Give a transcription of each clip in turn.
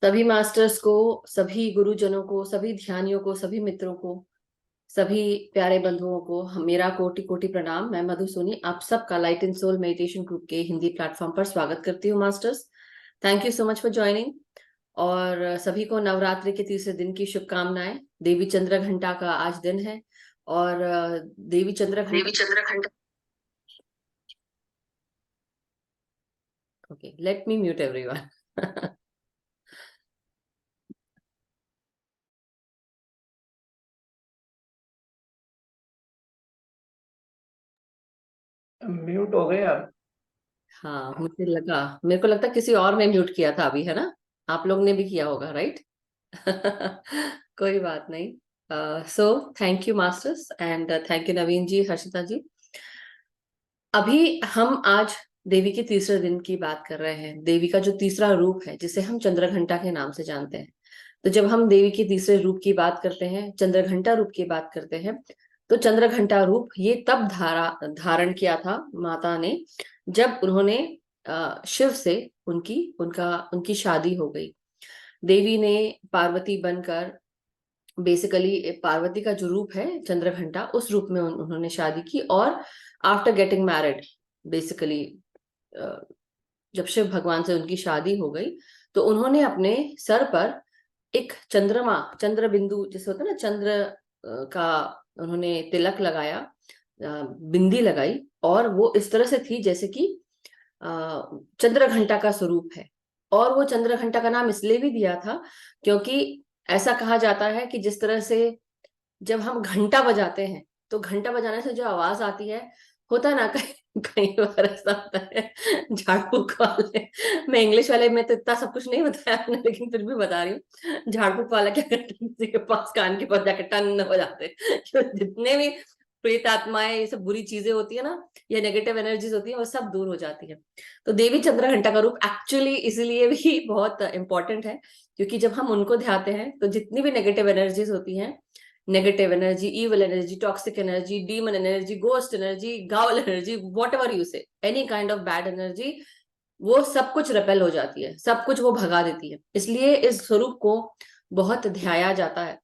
सभी मास्टर्स को, सभी गुरुजनों को, सभी ध्यानियों को, सभी मित्रों को, सभी प्यारे बंधुओं को मेरा कोटि कोटि प्रणाम। मैं मधु सोनी आप सबका light in soul meditation group के हिंदी प्लेटफॉर्म पर स्वागत करती हूँ masters. Thank you so much for joining. और सभी को नवरात्रि के तीसरे दिन की शुभकामनाएं। देवी चंद्र घंटा का आज दिन है और देवी चंद्र देवी घंटा। चंद्र घंटा। Okay, let me mute everyone. Mute हो गए आप? हाँ, मुझे लगा, मेरे को लगता किसी और ने म्यूट किया था अभी, है ना? आप लोग ने भी किया होगा, राइट? कोई बात नहीं। So thank you masters and thank you Naveen ji, Harshita ji. अभी हम आज देवी के तीसरे दिन की बात कर रहे हैं। देवी का जो तीसरा रूप है जिसे हम चंद्रघंटा के नाम से जानते हैं। तो जब हम देवी के तीसरे रूप की बात करते हैं, चंद्रघंटा रूप की बात करते हैं, तो चंद्रघंटा रूप ये तब धारण किया था माता ने जब उन्होंने शिव से उनकी शादी हो गई। देवी ने पार्वती बनकर, बेसिकली पार्वती का जो रूप है चंद्रघंटा, उस रूप में उन्होंने शादी की। और आफ्टर गेटिंग मैरिड, बेसिकली जब शिव भगवान से उनकी शादी हो गई, तो उन्होंने अपने सर पर एक चंद्रमा, चंद्र बिंदु जैसे होता है ना, चंद्र का उन्होंने तिलक लगाया, बिंदी लगाई। और वो इस तरह से थी जैसे कि चंद्रघंटा का स्वरूप है। और वो चंद्रघंटा का नाम इसलिए भी दिया था क्योंकि ऐसा कहा जाता है कि जिस तरह से जब हम घंटा बजाते हैं, तो घंटा बजाने से जो आवाज आती है, होता है ना, कई कई बार ऐसा होता है झाड़ फूक वाले, मैं इंग्लिश वाले में तो इतना सब कुछ नहीं बताया आपने, लेकिन फिर भी बता रही हूँ। झाड़ फूक वाला क्या करते हैं, किसी के पास कान के पास जाकर टन बजाते हैं, जितने भी प्रेत आत्माएं, ये सब बुरी चीजें होती है ना, या नेगेटिव एनर्जीज होती है, वो सब दूर हो जाती है। तो देवी चंद्र घंटा का रूप एक्चुअली इसलिए भी बहुत इंपॉर्टेंट है क्योंकि जब हम उनको ध्याते हैं तो जितनी भी नेगेटिव एनर्जीज होती हैं, negative energy, evil energy, toxic energy, demon energy, ghost energy, गावल एनर्जी, वॉट एवर यू से, any kind of bad energy, वो सब कुछ रिपेल हो जाती है, सब कुछ वो भगा देती है। इसलिए इस स्वरूप को बहुत ध्याया जाता है।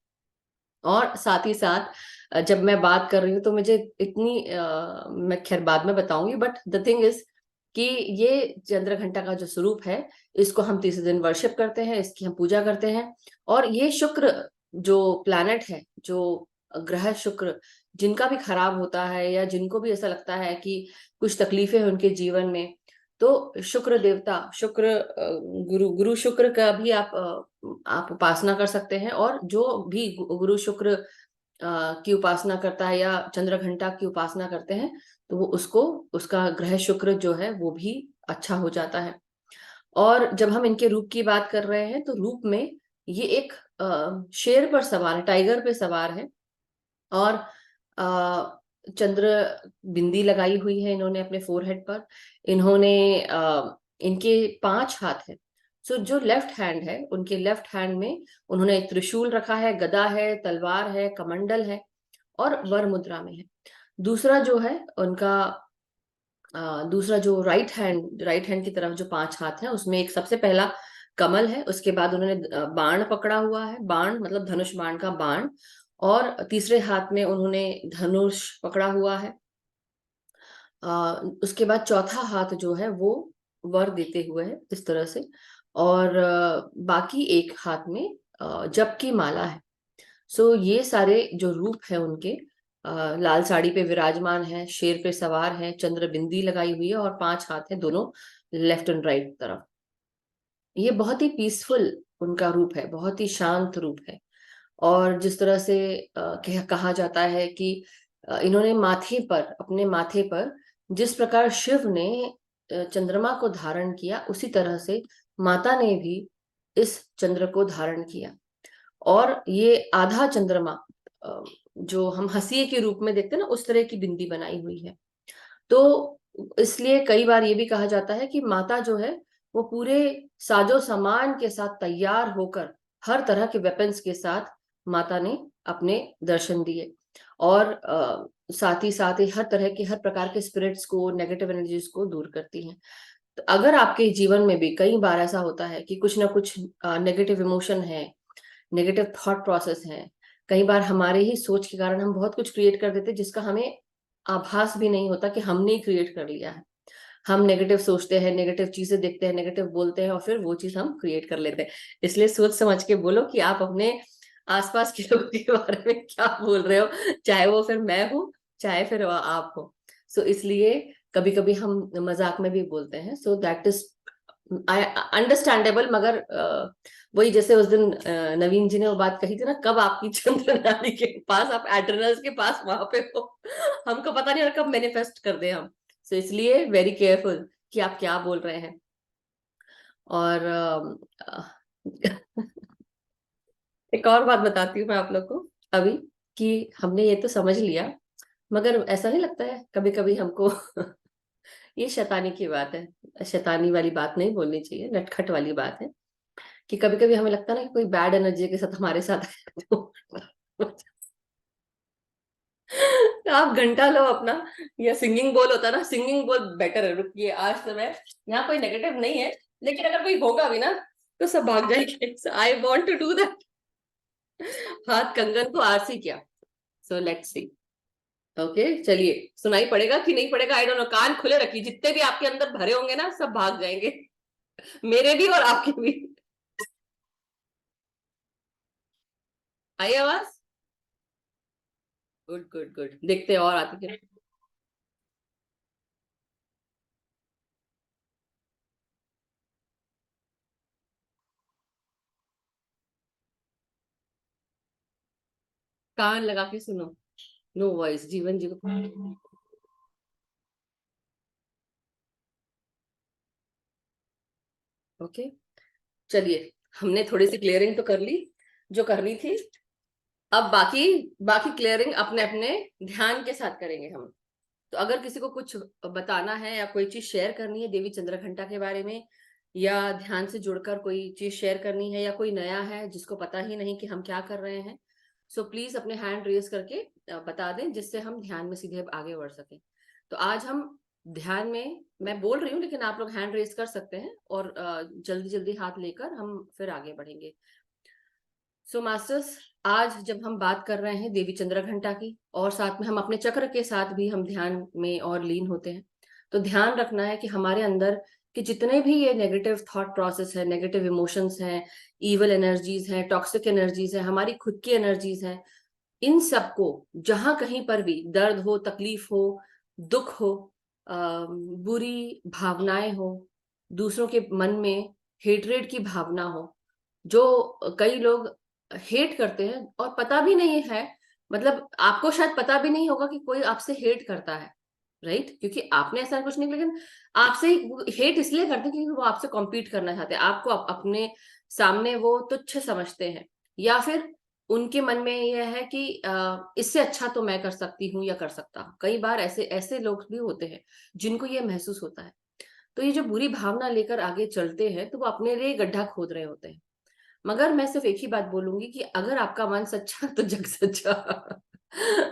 और साथ ही साथ जब मैं बात कर रही हूँ तो मुझे मैं खैर बाद में बताऊंगी, बट द थिंग इज कि ये चंद्रघंटा का जो स्वरूप है, इसको हम तीसरे दिन वर्शिप करते हैं, इसकी हम पूजा करते हैं। और ये शुक्र जो प्लैनेट है, जो ग्रह शुक्र, जिनका भी खराब होता है या जिनको भी ऐसा लगता है कि कुछ तकलीफें हैं उनके जीवन में, तो शुक्र देवता, शुक्र गुरु शुक्र का भी आप उपासना कर सकते हैं। और जो भी गुरु शुक्र की उपासना करता है या चंद्रघंटा की उपासना करते हैं, तो वो उसको, उसका ग्रह शुक्र जो है वो भी अच्छा हो जाता है। और जब हम इनके रूप की बात कर रहे हैं, तो रूप में ये एक शेर पर सवार है, टाइगर पे सवार है। और चंद्र बिंदी लगाई हुई है इन्होंने अपने फोरहेड पर। इन्होंने इनके 5 हाथ है। सो जो लेफ्ट हैंड है, उनके लेफ्ट हैंड में उन्होंने एक त्रिशूल रखा है, गदा है, तलवार है, कमंडल है, और वर मुद्रा में है। दूसरा जो है उनका, दूसरा जो राइट हैंड की तरफ जो 5 हाथ है, उसमें एक सबसे पहला कमल है। उसके बाद उन्होंने बाण पकड़ा हुआ है, बाण मतलब धनुष बाण का बाण। और तीसरे हाथ में उन्होंने धनुष पकड़ा हुआ है। उसके बाद चौथा हाथ जो है वो वर देते हुए है इस तरह से। और बाकी एक हाथ में जप की माला है। सो ये सारे जो रूप है उनके, लाल साड़ी पे विराजमान है, शेर पे सवार है, चंद्र बिंदी लगाई हुई है, और 5 हाथ है दोनों लेफ्ट एंड राइट तरफ। ये बहुत ही पीसफुल उनका रूप है, बहुत ही शांत रूप है। और जिस तरह से कहा जाता है कि इन्होंने माथे पर, अपने माथे पर जिस प्रकार शिव ने चंद्रमा को धारण किया, उसी तरह से माता ने भी इस चंद्र को धारण किया। और ये आधा चंद्रमा, जो हम हंसिए के रूप में देखते हैं ना, उस तरह की बिंदी बनाई हुई है। तो इसलिए कई बार ये भी कहा जाता है कि माता जो है वो पूरे साजो सामान के साथ तैयार होकर, हर तरह के वेपन्स के साथ माता ने अपने दर्शन दिए। और साथ ही हर तरह के, हर प्रकार के स्पिरिट्स को, नेगेटिव एनर्जीज को दूर करती हैं। तो अगर आपके जीवन में भी कई बार ऐसा होता है कि कुछ ना कुछ नेगेटिव इमोशन है, नेगेटिव थॉट प्रोसेस है, कई बार हमारे ही सोच के कारण हम बहुत कुछ क्रिएट कर देते हैं जिसका हमें आभास भी नहीं होता कि हमने ही क्रिएट कर लिया है। हम नेगेटिव सोचते हैं, नेगेटिव चीजें देखते हैं, नेगेटिव बोलते हैं और फिर वो चीज हम क्रिएट कर लेते हैं। इसलिए सोच समझ के बोलो कि आप अपने आसपास के लोगों के बारे में क्या बोल रहे हो, चाहे वो फिर मैं हूँ, चाहे फिर आप हो। सो इसलिए कभी कभी हम मजाक में भी बोलते हैं, सो दैट इज अंडरस्टैंडेबल। मगर वही जैसे उस दिन नवीन जी ने वो बात कही थी ना, कब आपकी चंद्र नाड़ी के पास, आप एड्रेनल्स के पास वहां पे हो, हमको पता नहीं और कब मैनिफेस्ट कर दे हम। सो इसलिए वेरी केयरफुल कि आप क्या बोल रहे हैं। और एक और बात बताती हूँ मैं आप लोग को अभी, कि हमने ये तो समझ लिया, मगर ऐसा नहीं लगता है कभी कभी हमको ये शैतानी की बात है, शैतानी वाली बात नहीं बोलनी चाहिए, नटखट वाली बात है, कि कभी कभी हमें लगता है ना कि कोई बैड एनर्जी के साथ हमारे साथ है तो आप घंटा लो अपना, या सिंगिंग बोल होता है ना, सिंगिंग बोल बेटर है। रुकिए, आज तो मैं, यहाँ कोई नेगेटिव नहीं है, लेकिन अगर कोई होगा भी ना तो सब भाग जाएंगे। I want to do that. हाथ कंगन को आरसी किया। So let's see. ओके, चलिए, सुनाई पड़ेगा कि नहीं पड़ेगा आई डोंट नो। कान खुले रखिए, जितने भी आपके अंदर भरे होंगे ना सब भाग जाएंगे, मेरे भी और आपके भी। आई आवाज? गुड गुड गुड, देखते हैं और आती है। कान लगा के सुनो। नो वॉइस, जीवन जी को। ओके, चलिए, हमने थोड़ी सी क्लियरिंग तो कर ली जो करनी थी। अब बाकी बाकी क्लियरिंग अपने अपने ध्यान के साथ करेंगे हम। तो अगर किसी को कुछ बताना है या कोई चीज शेयर करनी है देवी चंद्रघंटा के बारे में, या ध्यान से जुड़कर कोई चीज शेयर करनी है, या कोई नया है जिसको पता ही नहीं कि हम क्या कर रहे हैं, सो प्लीज अपने हैंड रेज करके बता दें, जिससे हम ध्यान में सीधे आगे बढ़ सकें। तो आज हम ध्यान में, मैं बोल रही हूँ लेकिन आप लोग हैंड रेज कर सकते हैं, और जल्दी जल्दी हाथ लेकर हम फिर आगे बढ़ेंगे। सो मास्टर्स, आज जब हम बात कर रहे हैं देवी चंद्रघंटा की, और साथ में हम अपने चक्र के साथ भी हम ध्यान में और लीन होते हैं, तो ध्यान रखना है कि हमारे अंदर कि जितने भी ये नेगेटिव थॉट प्रोसेस है, नेगेटिव इमोशंस हैं, इवल एनर्जीज हैं, टॉक्सिक एनर्जीज हैं, हमारी खुद की एनर्जीज हैं, इन सबको जहां कहीं पर भी दर्द हो, तकलीफ हो, दुख हो, बुरी भावनाएं हो, दूसरों के मन में हेटरेट की भावना हो, जो कई लोग हेट करते हैं और पता भी नहीं है, मतलब आपको शायद पता भी नहीं होगा कि कोई आपसे हेट करता है, राइट? क्योंकि आपने ऐसा कुछ नहीं, लेकिन आपसे हेट इसलिए करते हैं क्योंकि वो आपसे कॉम्पीट करना चाहते हैं, आपको अपने सामने वो तुच्छ समझते हैं, या फिर उनके मन में यह है कि इससे अच्छा तो मैं कर सकती हूँ या कर सकता हूँ। कई बार ऐसे ऐसे लोग भी होते हैं जिनको ये महसूस होता है। तो ये जो बुरी भावना लेकर आगे चलते हैं तो वो अपने लिए गड्ढा खोद रहे होते हैं। मगर मैं सिर्फ एक ही बात बोलूंगी कि अगर आपका मन सच्चा तो जग सच्चा।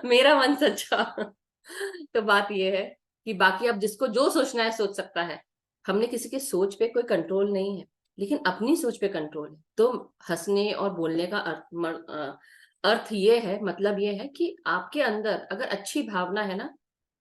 मेरा मन सच्चा। तो बात ये है कि बाकी अब जिसको जो सोचना है सोच सकता है। हमने किसी की सोच पे कोई कंट्रोल नहीं है, लेकिन अपनी सोच पे कंट्रोल है। तो हंसने और बोलने का अर्थ ये है, मतलब ये है कि आपके अंदर अगर अच्छी भावना है ना,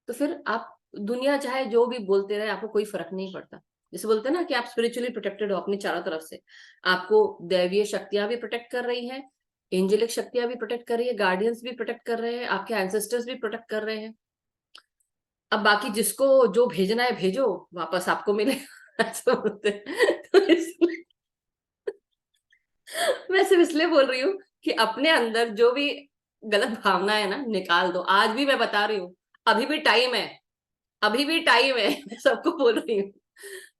तो फिर आप दुनिया चाहे जो भी बोलते रहे, आपको कोई फर्क नहीं पड़ता। जैसे बोलते हैं ना कि आप स्पिरिचुअली प्रोटेक्टेड हो अपनी चारों तरफ से, आपको दैवीय शक्तियां भी प्रोटेक्ट कर रही हैं, एंजेलिक शक्तियां भी प्रोटेक्ट कर रही है, गार्डियंस भी प्रोटेक्ट कर रहे हैं, आपके एंसेस्टर्स भी प्रोटेक्ट कर रहे हैं। अब बाकी जिसको जो भेजना है भेजो, वापस आपको मिलेगा। ऐसा बोलते हैं। तो इसलिए मैं सिर्फ इसलिए बोल रही हूँ कि अपने अंदर जो भी गलत भावना है ना, निकाल दो। आज भी मैं बता रही हूँ, अभी भी टाइम है, अभी भी टाइम है। मैं सबको बोल रही हूँ,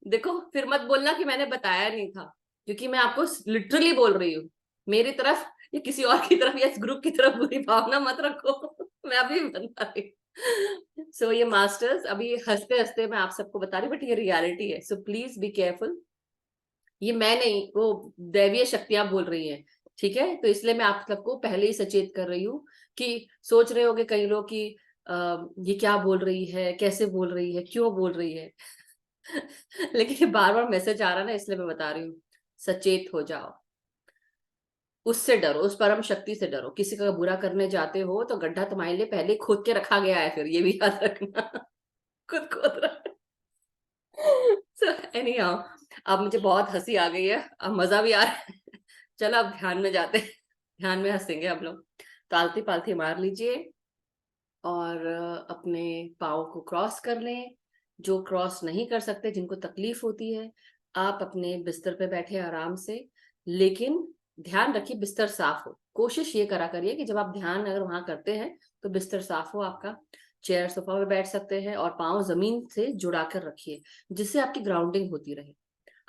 देखो फिर मत बोलना कि मैंने बताया नहीं था, क्योंकि मैं आपको लिटरली बोल रही हूँ। मेरी तरफ या किसी और की तरफ या इस ग्रुप की तरफ बुरी भावना मत रखो। मैं अभी भी बता रही हूँ। सो ये मास्टर्स, अभी हंसते हंसते मैं आप सबको बता रही हूँ, बट ये रियलिटी है, सो प्लीज बी केयरफुल। ये मैं नहीं, वो दैवीय शक्तियां बोल रही हैं, ठीक है? तो इसलिए मैं आप सबको पहले ही सचेत कर रही हूँ कि सोच रहे होगे कई लोग कि ये क्या बोल रही है, कैसे बोल रही है, क्यों बोल रही है। लेकिन ये बार बार मैसेज आ रहा है ना, इसलिए मैं बता रही हूँ। सचेत हो जाओ, उससे डरो, उस परम शक्ति से डरो। किसी का बुरा करने जाते हो तो गड्ढा तुम्हारे लिए पहले ही खोद के रखा गया है, फिर ये भी याद रखना। खुद खोद रहा है। So, anyhow, अब मुझे बहुत हंसी आ गई है, अब मजा भी आ रहा है। चलो अब ध्यान में जाते हैं, ध्यान में हंसेंगे हम लोग। तालती पालती मार लीजिए और अपने पाँव को क्रॉस कर लें। जो क्रॉस नहीं कर सकते, जिनको तकलीफ होती है, आप अपने बिस्तर पे बैठे आराम से, लेकिन ध्यान रखिए बिस्तर साफ हो। कोशिश ये करा करिए कि जब आप ध्यान अगर वहां करते हैं तो बिस्तर साफ हो आपका। चेयर सोफा पे बैठ सकते हैं और पाँव जमीन से जुड़ा कर रखिए, जिससे आपकी ग्राउंडिंग होती रहे,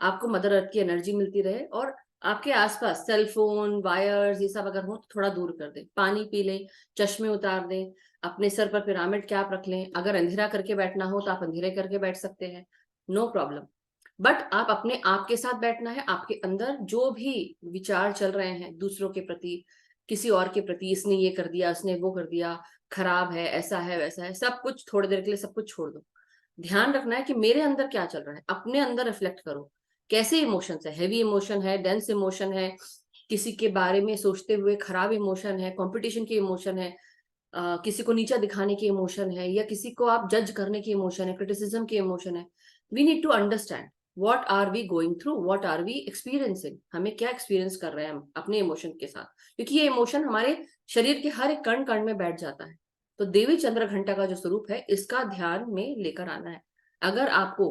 आपको मदर अर्थ की एनर्जी मिलती रहे। और आपके आसपास सेल फोन वायर्स ये सब अगर हो तो थोड़ा दूर कर दें। पानी पी लें, चश्मे उतार दें, अपने सर पर पिरामिड कैप रख लें। अगर अंधेरा करके बैठना हो तो आप अंधेरे करके बैठ सकते हैं, नो प्रॉब्लम। बट आप अपने आप के साथ बैठना है। आपके अंदर जो भी विचार चल रहे हैं दूसरों के प्रति, किसी और के प्रति, इसने ये कर दिया, उसने वो कर दिया, खराब है, ऐसा है, वैसा है, सब कुछ थोड़ी देर के लिए सब कुछ छोड़ दो। ध्यान रखना है कि मेरे अंदर क्या चल रहा है, अपने अंदर रिफ्लेक्ट करो। कैसे इमोशंस है, हैवी इमोशन है, डेंस इमोशन है, किसी के बारे में सोचते हुए खराब इमोशन है, कंपटीशन की इमोशन है, किसी को नीचा दिखाने की इमोशन है, या किसी को आप जज करने की इमोशन है, क्रिटिसिज्म की इमोशन है। We need to understand what are we going through, what are we experiencing, हमें क्या एक्सपीरियंस कर रहे हैं हम अपने इमोशन के साथ, क्योंकि ये इमोशन हमारे शरीर के हर एक कण कण में बैठ जाता है। तो देवी चंद्र घंटा का जो स्वरूप है, इसका ध्यान में लेकर आना है। अगर आपको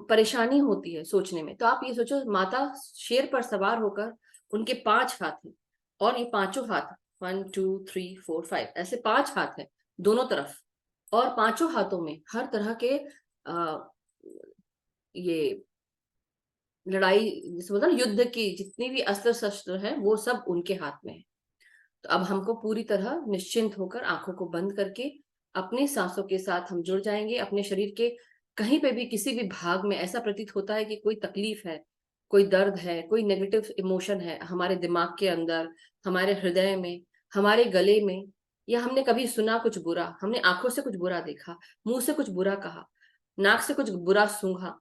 परेशानी होती है सोचने में, तो आप ये सोचो माता शेर पर सवार होकर, उनके 5 हाथ हैं, और ये पांचों हाथ, 1 2 3 4 5, ऐसे 5 हाथ हैं दोनों तरफ। और पांचों हाथों में हर तरह के आ, ये लड़ाई, जिसे बोलते हैं ना, युद्ध की जितनी भी अस्त्र शस्त्र हैं वो सब उनके हाथ में है। तो अब हमको पूरी तरह निश्चिंत होकर आंखों को बंद करके अपनी सांसों के साथ हम जुड़ जाएंगे। अपने शरीर के कहीं पे भी किसी भी भाग में ऐसा प्रतीत होता है कि कोई तकलीफ है, कोई दर्द है, कोई नेगेटिव इमोशन है हमारे दिमाग के अंदर, हमारे हृदय में, हमारे गले में, या हमने कभी सुना कुछ बुरा, हमने आंखों से कुछ बुरा देखा, मुंह से कुछ बुरा कहा, नाक से कुछ बुरा सूंघा,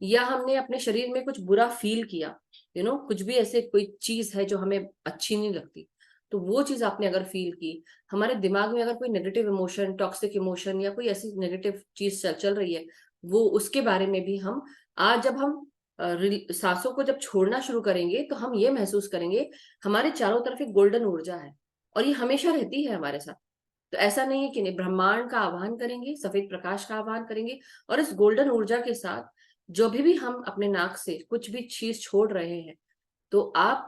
या हमने अपने शरीर में कुछ बुरा फील किया, कुछ भी ऐसे कोई चीज है जो हमें अच्छी नहीं लगती, तो वो चीज आपने अगर फील की, हमारे दिमाग में अगर कोई नेगेटिव इमोशन, टॉक्सिक इमोशन, या कोई ऐसी नेगेटिव चीज चल रही है, वो उसके बारे में भी हम आज जब हम सांसों को जब छोड़ना शुरू करेंगे तो हम ये महसूस करेंगे हमारे चारों तरफ एक गोल्डन ऊर्जा है, और ये हमेशा रहती है हमारे साथ। तो ऐसा नहीं है कि नहीं, ब्रह्मांड का आह्वान करेंगे, सफेद प्रकाश का आह्वान करेंगे, और इस गोल्डन ऊर्जा के साथ जो भी हम अपने नाक से कुछ भी चीज छोड़ रहे हैं, तो आप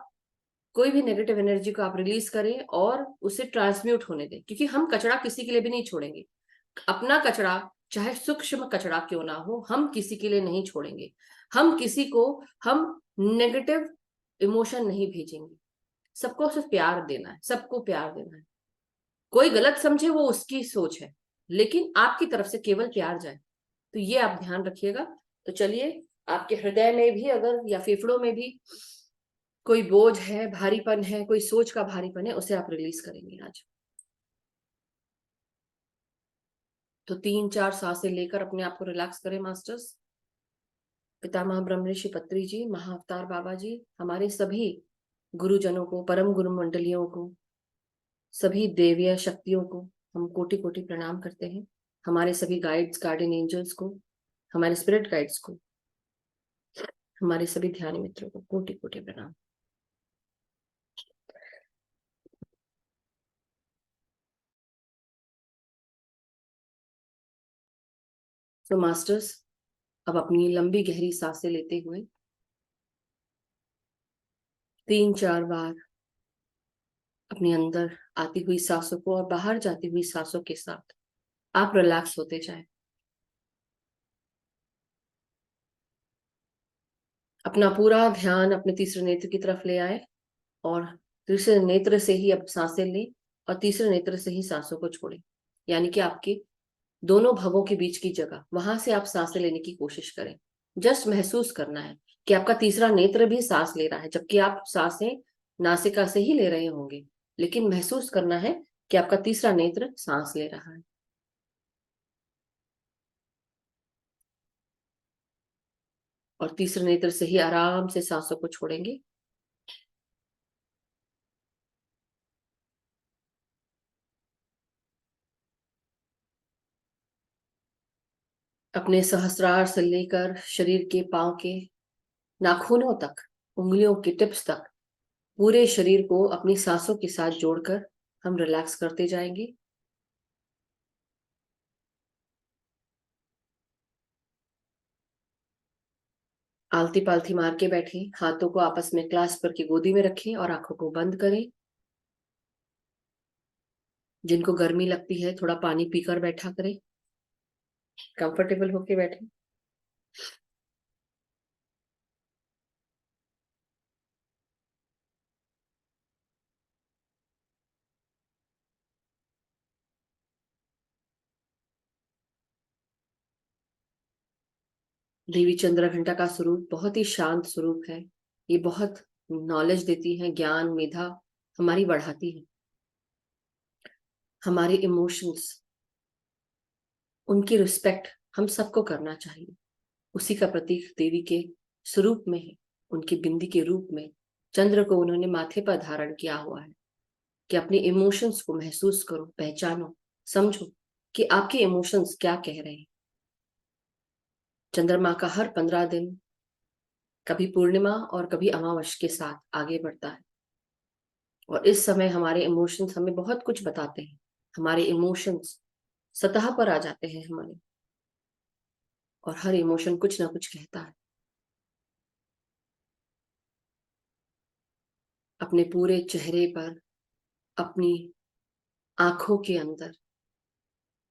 कोई भी नेगेटिव एनर्जी को आप रिलीज करें और उसे ट्रांसम्यूट होने दें, क्योंकि हम कचरा किसी के लिए भी नहीं छोड़ेंगे। अपना कचरा, चाहे सूक्ष्म कचरा क्यों ना हो, हम किसी के लिए नहीं छोड़ेंगे। हम किसी को हम नेगेटिव इमोशन नहीं भेजेंगे। सबको सिर्फ प्यार देना है, सबको प्यार देना है। कोई गलत समझे वो उसकी सोच है, लेकिन आपकी तरफ से केवल प्यार जाए, तो ये आप ध्यान रखिएगा। तो चलिए, आपके हृदय में भी अगर या फेफड़ों में भी कोई बोझ है, भारीपन है, कोई सोच का भारीपन है, उसे आप रिलीज करेंगे आज। तो 3 4 सांसें लेकर अपने आप को रिलैक्स करें मास्टर्स। पितामह ब्रह्म ऋषि पत्री जी, महाअवतार बाबा जी, हमारे सभी गुरुजनों को, परम गुरु मंडलियों को, सभी देविया शक्तियों को हम कोटि कोटि प्रणाम करते हैं। हमारे सभी गाइड्स, गार्डियन एंजल्स को, हमारे स्पिरिट गाइड्स को, हमारे सभी ध्यान मित्रों को कोटि कोटि प्रणाम। तो मास्टर्स, अब अपनी लंबी गहरी सांसें लेते हुए 3 4 बार अपने अंदर आती हुई सांसों को और बाहर जाती हुई सांसों के साथ आप रिलैक्स होते जाएं। अपना पूरा ध्यान अपने तीसरे नेत्र की तरफ ले आए, और तीसरे नेत्र से ही अब सांसें लें, और तीसरे नेत्र से ही सांसों को छोड़ें। यानी कि आपके दोनों भवों के बीच की जगह, वहां से आप सांसें लेने की कोशिश करें। जस्ट महसूस करना है कि आपका तीसरा नेत्र भी सांस ले रहा है, जबकि आप सांसें नासिका से ही ले रहे होंगे, लेकिन महसूस करना है कि आपका तीसरा नेत्र सांस ले रहा है। और तीसरे नेत्र से ही आराम से सांसों को छोड़ेंगे। अपने सहस्रार से लेकर शरीर के पांव के नाखूनों तक, उंगलियों के टिप्स तक, पूरे शरीर को अपनी सांसों के साथ जोड़कर हम रिलैक्स करते जाएंगे। आलती पालती मार के बैठे, हाथों को आपस में क्लास्प करके गोदी में रखें और आंखों को बंद करें। जिनको गर्मी लगती है थोड़ा पानी पीकर बैठा करें, कंफर्टेबल होके बैठे। देवी चंद्रघंटा का स्वरूप बहुत ही शांत स्वरूप है। ये बहुत नॉलेज देती है, ज्ञान मेधा हमारी बढ़ाती है। हमारे इमोशंस, उनकी रिस्पेक्ट हम सबको करना चाहिए। उसी का प्रतीक देवी के स्वरूप में है। उनकी बिंदी के रूप में चंद्र को उन्होंने माथे पर धारण किया हुआ है कि अपने इमोशंस को महसूस करो, पहचानो, समझो कि आपके इमोशंस क्या कह रहे हैं। चंद्रमा का हर 15 दिन कभी पूर्णिमा और कभी अमावस्या के साथ आगे बढ़ता है, और इस समय हमारे इमोशंस हमें बहुत कुछ बताते हैं। हमारे इमोशंस सतह पर आ जाते हैं हमारे, और हर इमोशन कुछ ना कुछ कहता है। अपने पूरे चेहरे पर, अपनी आंखों के अंदर,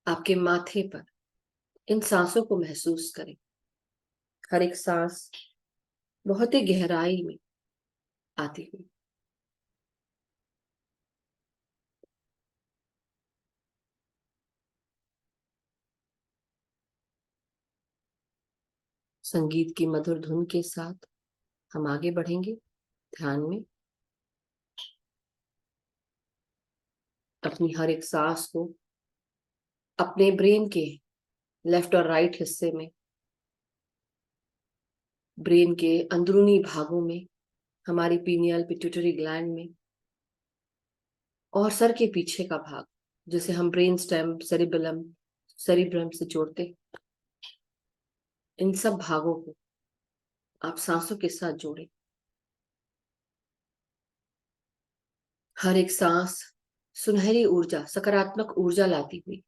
आपके माथे पर इन सांसों को महसूस करें। हर एक सांस बहुत ही गहराई में आती हुई। संगीत की मधुर धुन के साथ हम आगे बढ़ेंगे ध्यान में। अपनी हर एक सांस को अपने ब्रेन के लेफ्ट और राइट हिस्से में, ब्रेन के अंदरूनी भागों में, हमारी पीनियल पिट्यूटरी ग्लैंड में, और सर के पीछे का भाग जिसे हम ब्रेन स्टेम, सेरिबेलम, सेरिब्रम से जोड़ते, इन सब भागों को आप सांसों के साथ जोड़ें। हर एक सांस सुनहरी ऊर्जा, सकारात्मक ऊर्जा लाती हुई,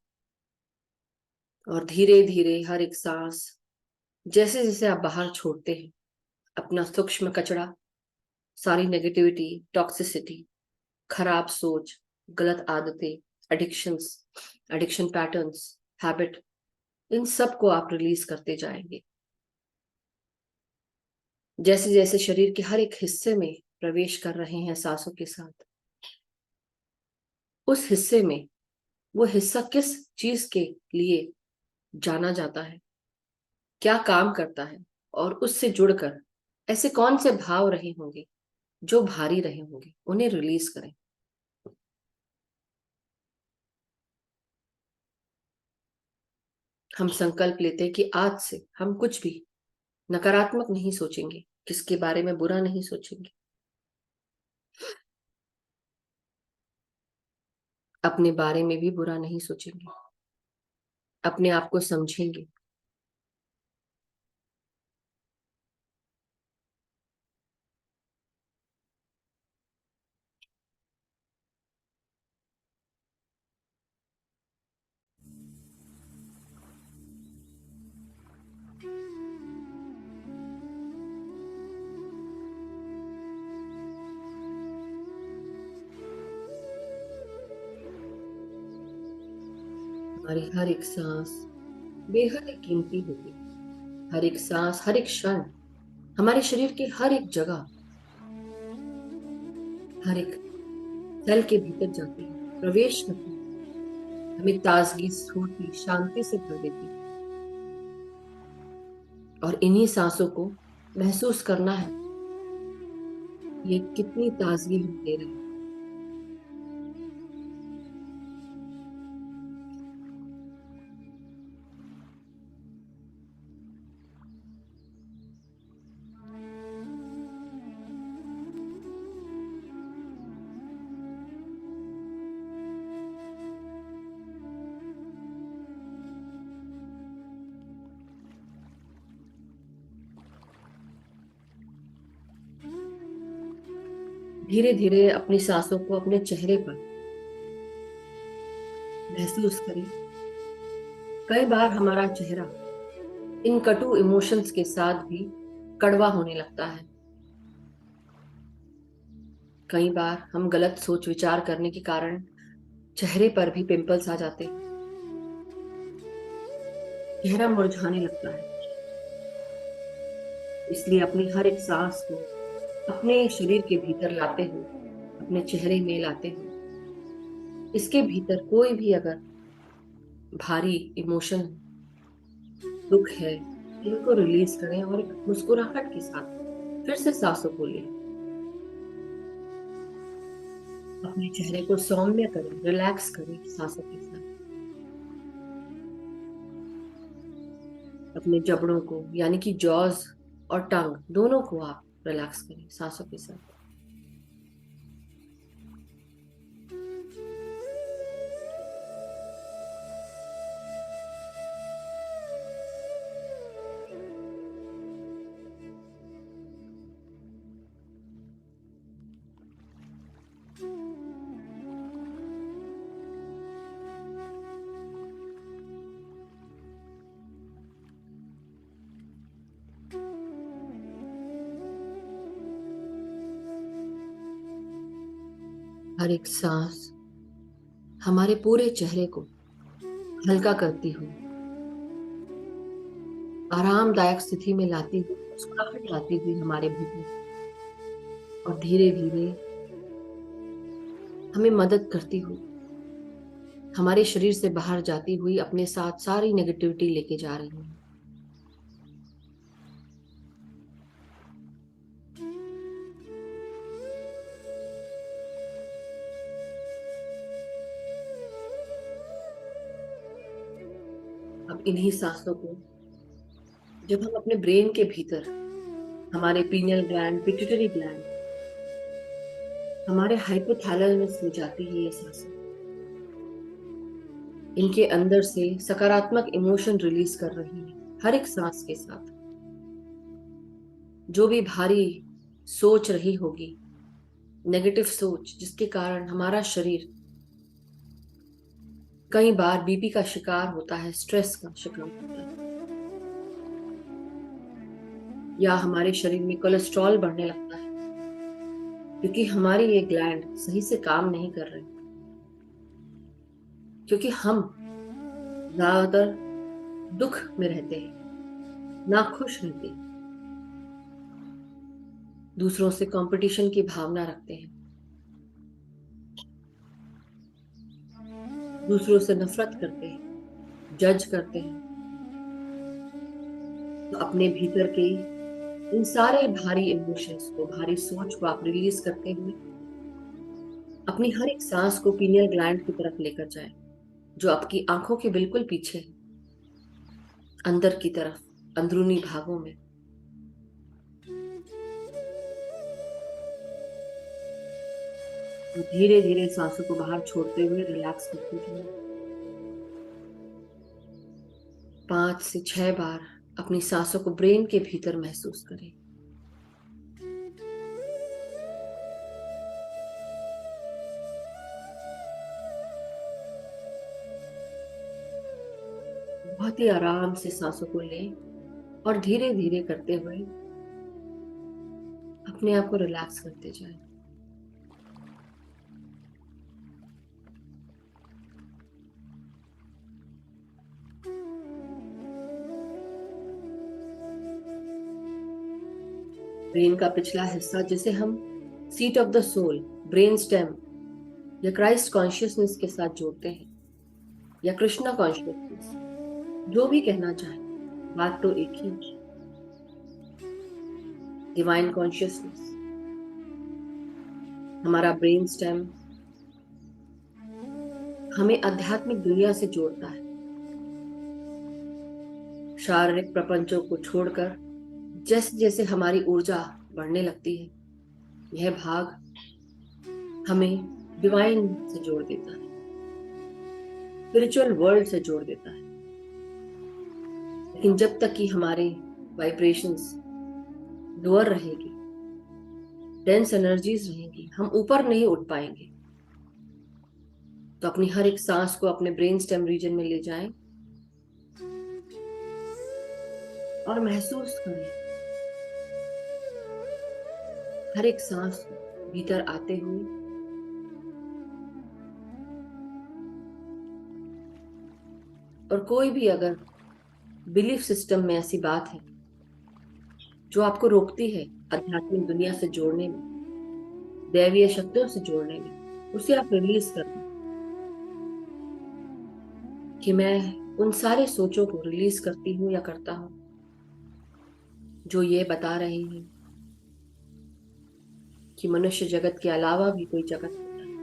और धीरे धीरे हर एक सांस जैसे जैसे आप बाहर छोड़ते हैं अपना सूक्ष्म कचरा, सारी नेगेटिविटी, टॉक्सिसिटी, खराब सोच, गलत आदतें, एडिक्शंस, एडिक्शन पैटर्न्स, हैबिट, इन सब को आप रिलीज करते जाएंगे। जैसे जैसे शरीर के हर एक हिस्से में प्रवेश कर रहे हैं सांसों के साथ, उस हिस्से में वो हिस्सा किस चीज के लिए जाना जाता है, क्या काम करता है, और उससे जुड़कर ऐसे कौन से भाव रहे होंगे जो भारी रहे होंगे, उन्हें रिलीज करें। हम संकल्प लेते हैं कि आज से हम कुछ भी नकारात्मक नहीं सोचेंगे, किसके बारे में बुरा नहीं सोचेंगे, अपने बारे में भी बुरा नहीं सोचेंगे, अपने आप को समझेंगे। हमारी हर एक सांस बेहद ही कीमती होती है। हर एक सांस, हर एक क्षण हमारे शरीर के हर एक जगह, हर एक सेल के भीतर जाती है, प्रवेश करती है, हमें ताजगी, स्फूर्ति, शांति से भर देती है। और इन्हीं सांसों को महसूस करना है, ये कितनी ताजगी हम दे रहे हैं। धीरे धीरे अपनी सांसों को अपने चेहरे पर महसूस करें। कई बार हमारा चेहरा इन कटु इमोशंस के साथ भी कड़वा होने लगता है। कई बार हम गलत सोच विचार करने के कारण चेहरे पर भी पिंपल्स आ जाते हैं। चेहरा मुरझाने लगता है। इसलिए अपनी हर एक सांस को अपने शरीर के भीतर लाते हुए, अपने चेहरे में लाते हुए, इसके भीतर कोई भी अगर भारी इमोशन, दुख है, इनको रिलीज करें और एक मुस्कुराहट के साथ फिर से सांसों को लें। अपने चेहरे को सौम्य करें, रिलैक्स करें सांसों के साथ। अपने जबड़ों को यानी कि जॉज और टंग दोनों को आप रिलैक्स करें सांसों के साथ। हर एक सांस हमारे पूरे चेहरे को हल्का करती हुई, आरामदायक स्थिति में लाती हुई, मुस्कुराहट लाती हुई हमारे भीतर, और धीरे धीरे हमें मदद करती हुई हमारे शरीर से बाहर जाती हुई अपने साथ सारी नेगेटिविटी लेके जा रही है। अब इन्हीं सांसों को जब हम अपने ब्रेन के भीतर, हमारे पीनियल ग्लैंड, पिट्यूटरी ग्लैंड, हमारे हाइपोथैलेमस में जाती है ये सांसें, इनके अंदर से सकारात्मक इमोशन रिलीज कर रही है हर एक सांस के साथ। जो भी भारी सोच रही होगी, नेगेटिव सोच, जिसके कारण हमारा शरीर कई बार बीपी का शिकार होता है, स्ट्रेस का शिकार होता है, या हमारे शरीर में कोलेस्ट्रॉल बढ़ने लगता है क्योंकि हमारी ये ग्लैंड सही से काम नहीं कर रहे, क्योंकि हम ज्यादातर दुख में रहते हैं, नाखुश रहते हैं, दूसरों से कंपटीशन की भावना रखते हैं, दूसरों से नफरत करते हैं, जज करते हैं। तो अपने भीतर के इन सारे भारी इमोशंस को, भारी सोच को आप रिलीज करते हुए अपनी हर एक सांस को पीनियल ग्लैंड की तरफ लेकर जाए, जो आपकी आंखों के बिल्कुल पीछे है, अंदर की तरफ, अंदरूनी भागों में। धीरे धीरे सांसों को बाहर छोड़ते हुए रिलैक्स करते जाए। 5 से 6 बार अपनी सांसों को ब्रेन के भीतर महसूस करें। बहुत ही आराम से सांसों को लें और धीरे धीरे करते हुए अपने आप को रिलैक्स करते जाएं। ब्रेन का पिछला हिस्सा, जिसे हम seat of the soul, brain stem या क्राइस्ट कॉन्शियसनेस के साथ जोड़ते हैं, या कृष्णा कॉन्शियसनेस, जो भी कहना चाहे, बात तो एक ही, डिवाइन कॉन्शियसनेस। हमारा ब्रेन स्टेम हमें आध्यात्मिक दुनिया से जोड़ता है। शारीरिक प्रपंचों को छोड़कर जैसे जैसे हमारी ऊर्जा बढ़ने लगती है, यह भाग हमें डिवाइन से जोड़ देता है, स्पिरिचुअल वर्ल्ड से जोड़ देता है। लेकिन जब तक कि हमारे वाइब्रेशंस लोअर रहेगी, डेंस एनर्जीज रहेंगी, हम ऊपर नहीं उठ पाएंगे। तो अपनी हर एक सांस को अपने ब्रेन स्टेम रीजन में ले जाएं और महसूस करें हर एक सांस को भीतर आते हुए और कोई भी अगर बिलीफ सिस्टम में ऐसी बात है जो आपको रोकती है आध्यात्मिक दुनिया से जोड़ने में, दैवीय शक्तियों से जोड़ने में, उसे आप रिलीज कर दें। कि मैं उन सारे सोचों को रिलीज करती हूँ या करता हूँ जो ये बता रहे हैं कि मनुष्य जगत के अलावा भी कोई जगत होता है,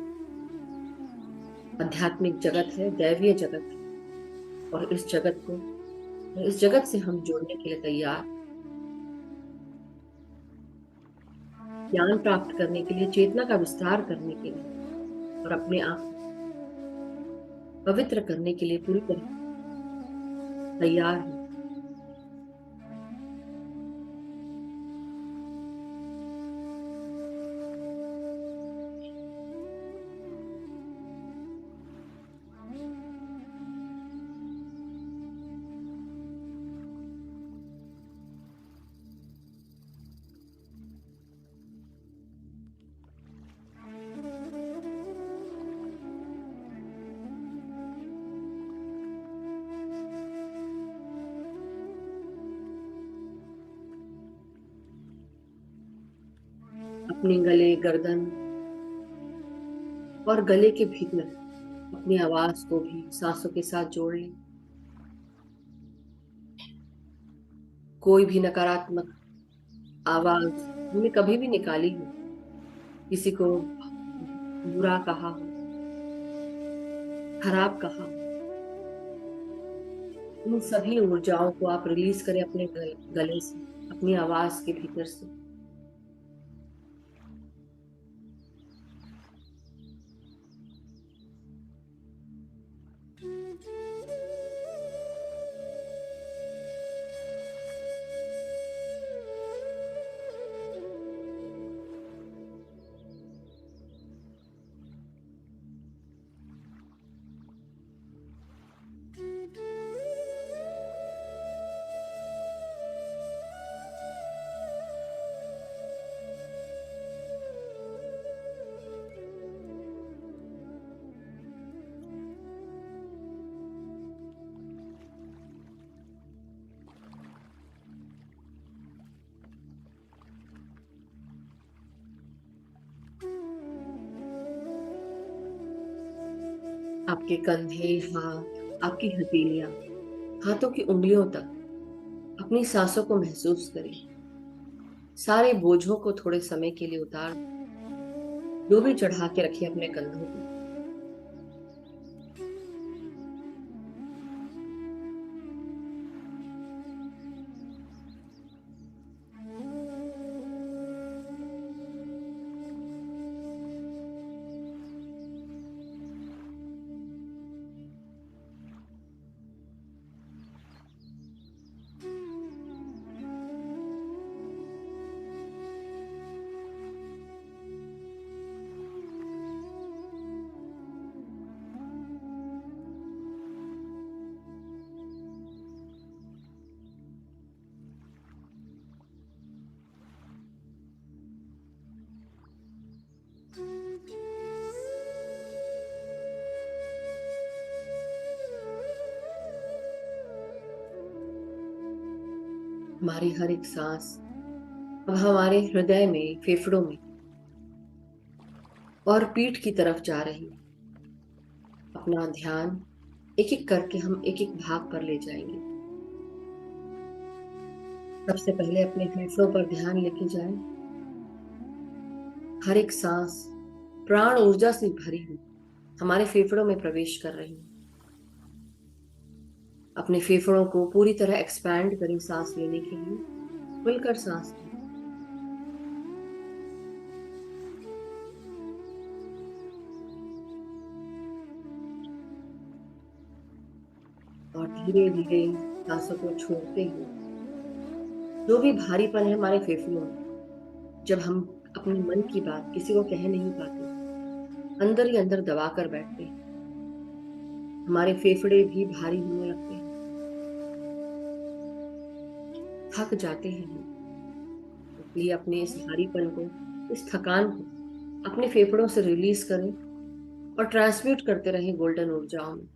आध्यात्मिक जगत है, दैवीय जगत है। और इस जगत से हम जुड़ने के लिए तैयार, ज्ञान प्राप्त करने के लिए, चेतना का विस्तार करने के लिए और अपने आप को पवित्र करने के लिए पूरी तरह तैयार हैं। अपने गले, गर्दन और गले के भीतर अपनी आवाज को भी सांसों के साथ जोड़ लें। कोई भी नकारात्मक आवाज हमने कभी भी निकाली हो, किसी को बुरा कहा हो, खराब कहा हो, इन सभी ऊर्जाओं को आप रिलीज करें अपने गले से, अपनी आवाज के भीतर से। आपके कंधे, हाथ, आपकी हथेलियां, हाथों की उंगलियों तक अपनी सांसों को महसूस करें। सारे बोझों को थोड़े समय के लिए उतार, जो भी चढ़ा के रखिए अपने कंधों पे। हमारी हर एक सांस अब हमारे हृदय में, फेफड़ों में और पीठ की तरफ जा रही है। अपना ध्यान एक एक करके हम एक एक भाग पर ले जाएंगे। सबसे पहले अपने फेफड़ों पर ध्यान लेके जाएं। हर एक सांस प्राण ऊर्जा से भरी हुई हमारे फेफड़ों में प्रवेश कर रही है। अपने फेफड़ों को पूरी तरह एक्सपैंड करें सांस लेने के लिए। खुलकर सांस लें और धीरे धीरे सांसों को छोड़ते हुए जो भी भारीपन है हमारे फेफड़ों में, जब हम अपने मन की बात किसी को कह नहीं पाते, अंदर ही अंदर दबा कर बैठते हैं। हमारे फेफड़े भी भारी होने लगते हैं, थक जाते हैं हम। इसलिए अपने इस भारीपन को, इस थकान को अपने फेफड़ों से रिलीज करें और ट्रांसम्यूट करते रहें गोल्डन ऊर्जाओं में।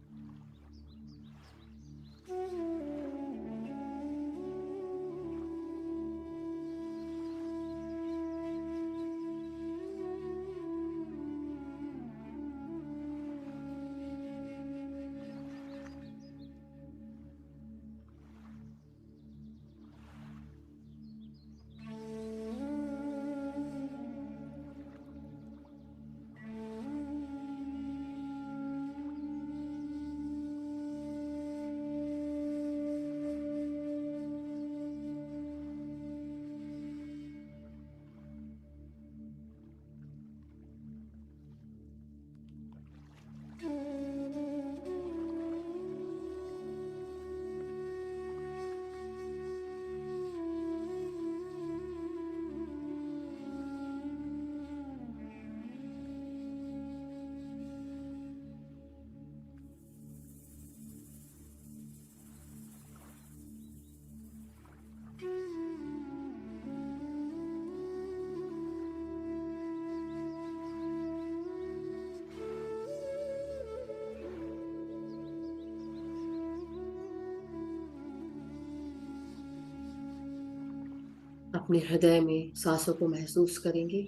अपने हृदय में सांसों को महसूस करेंगे।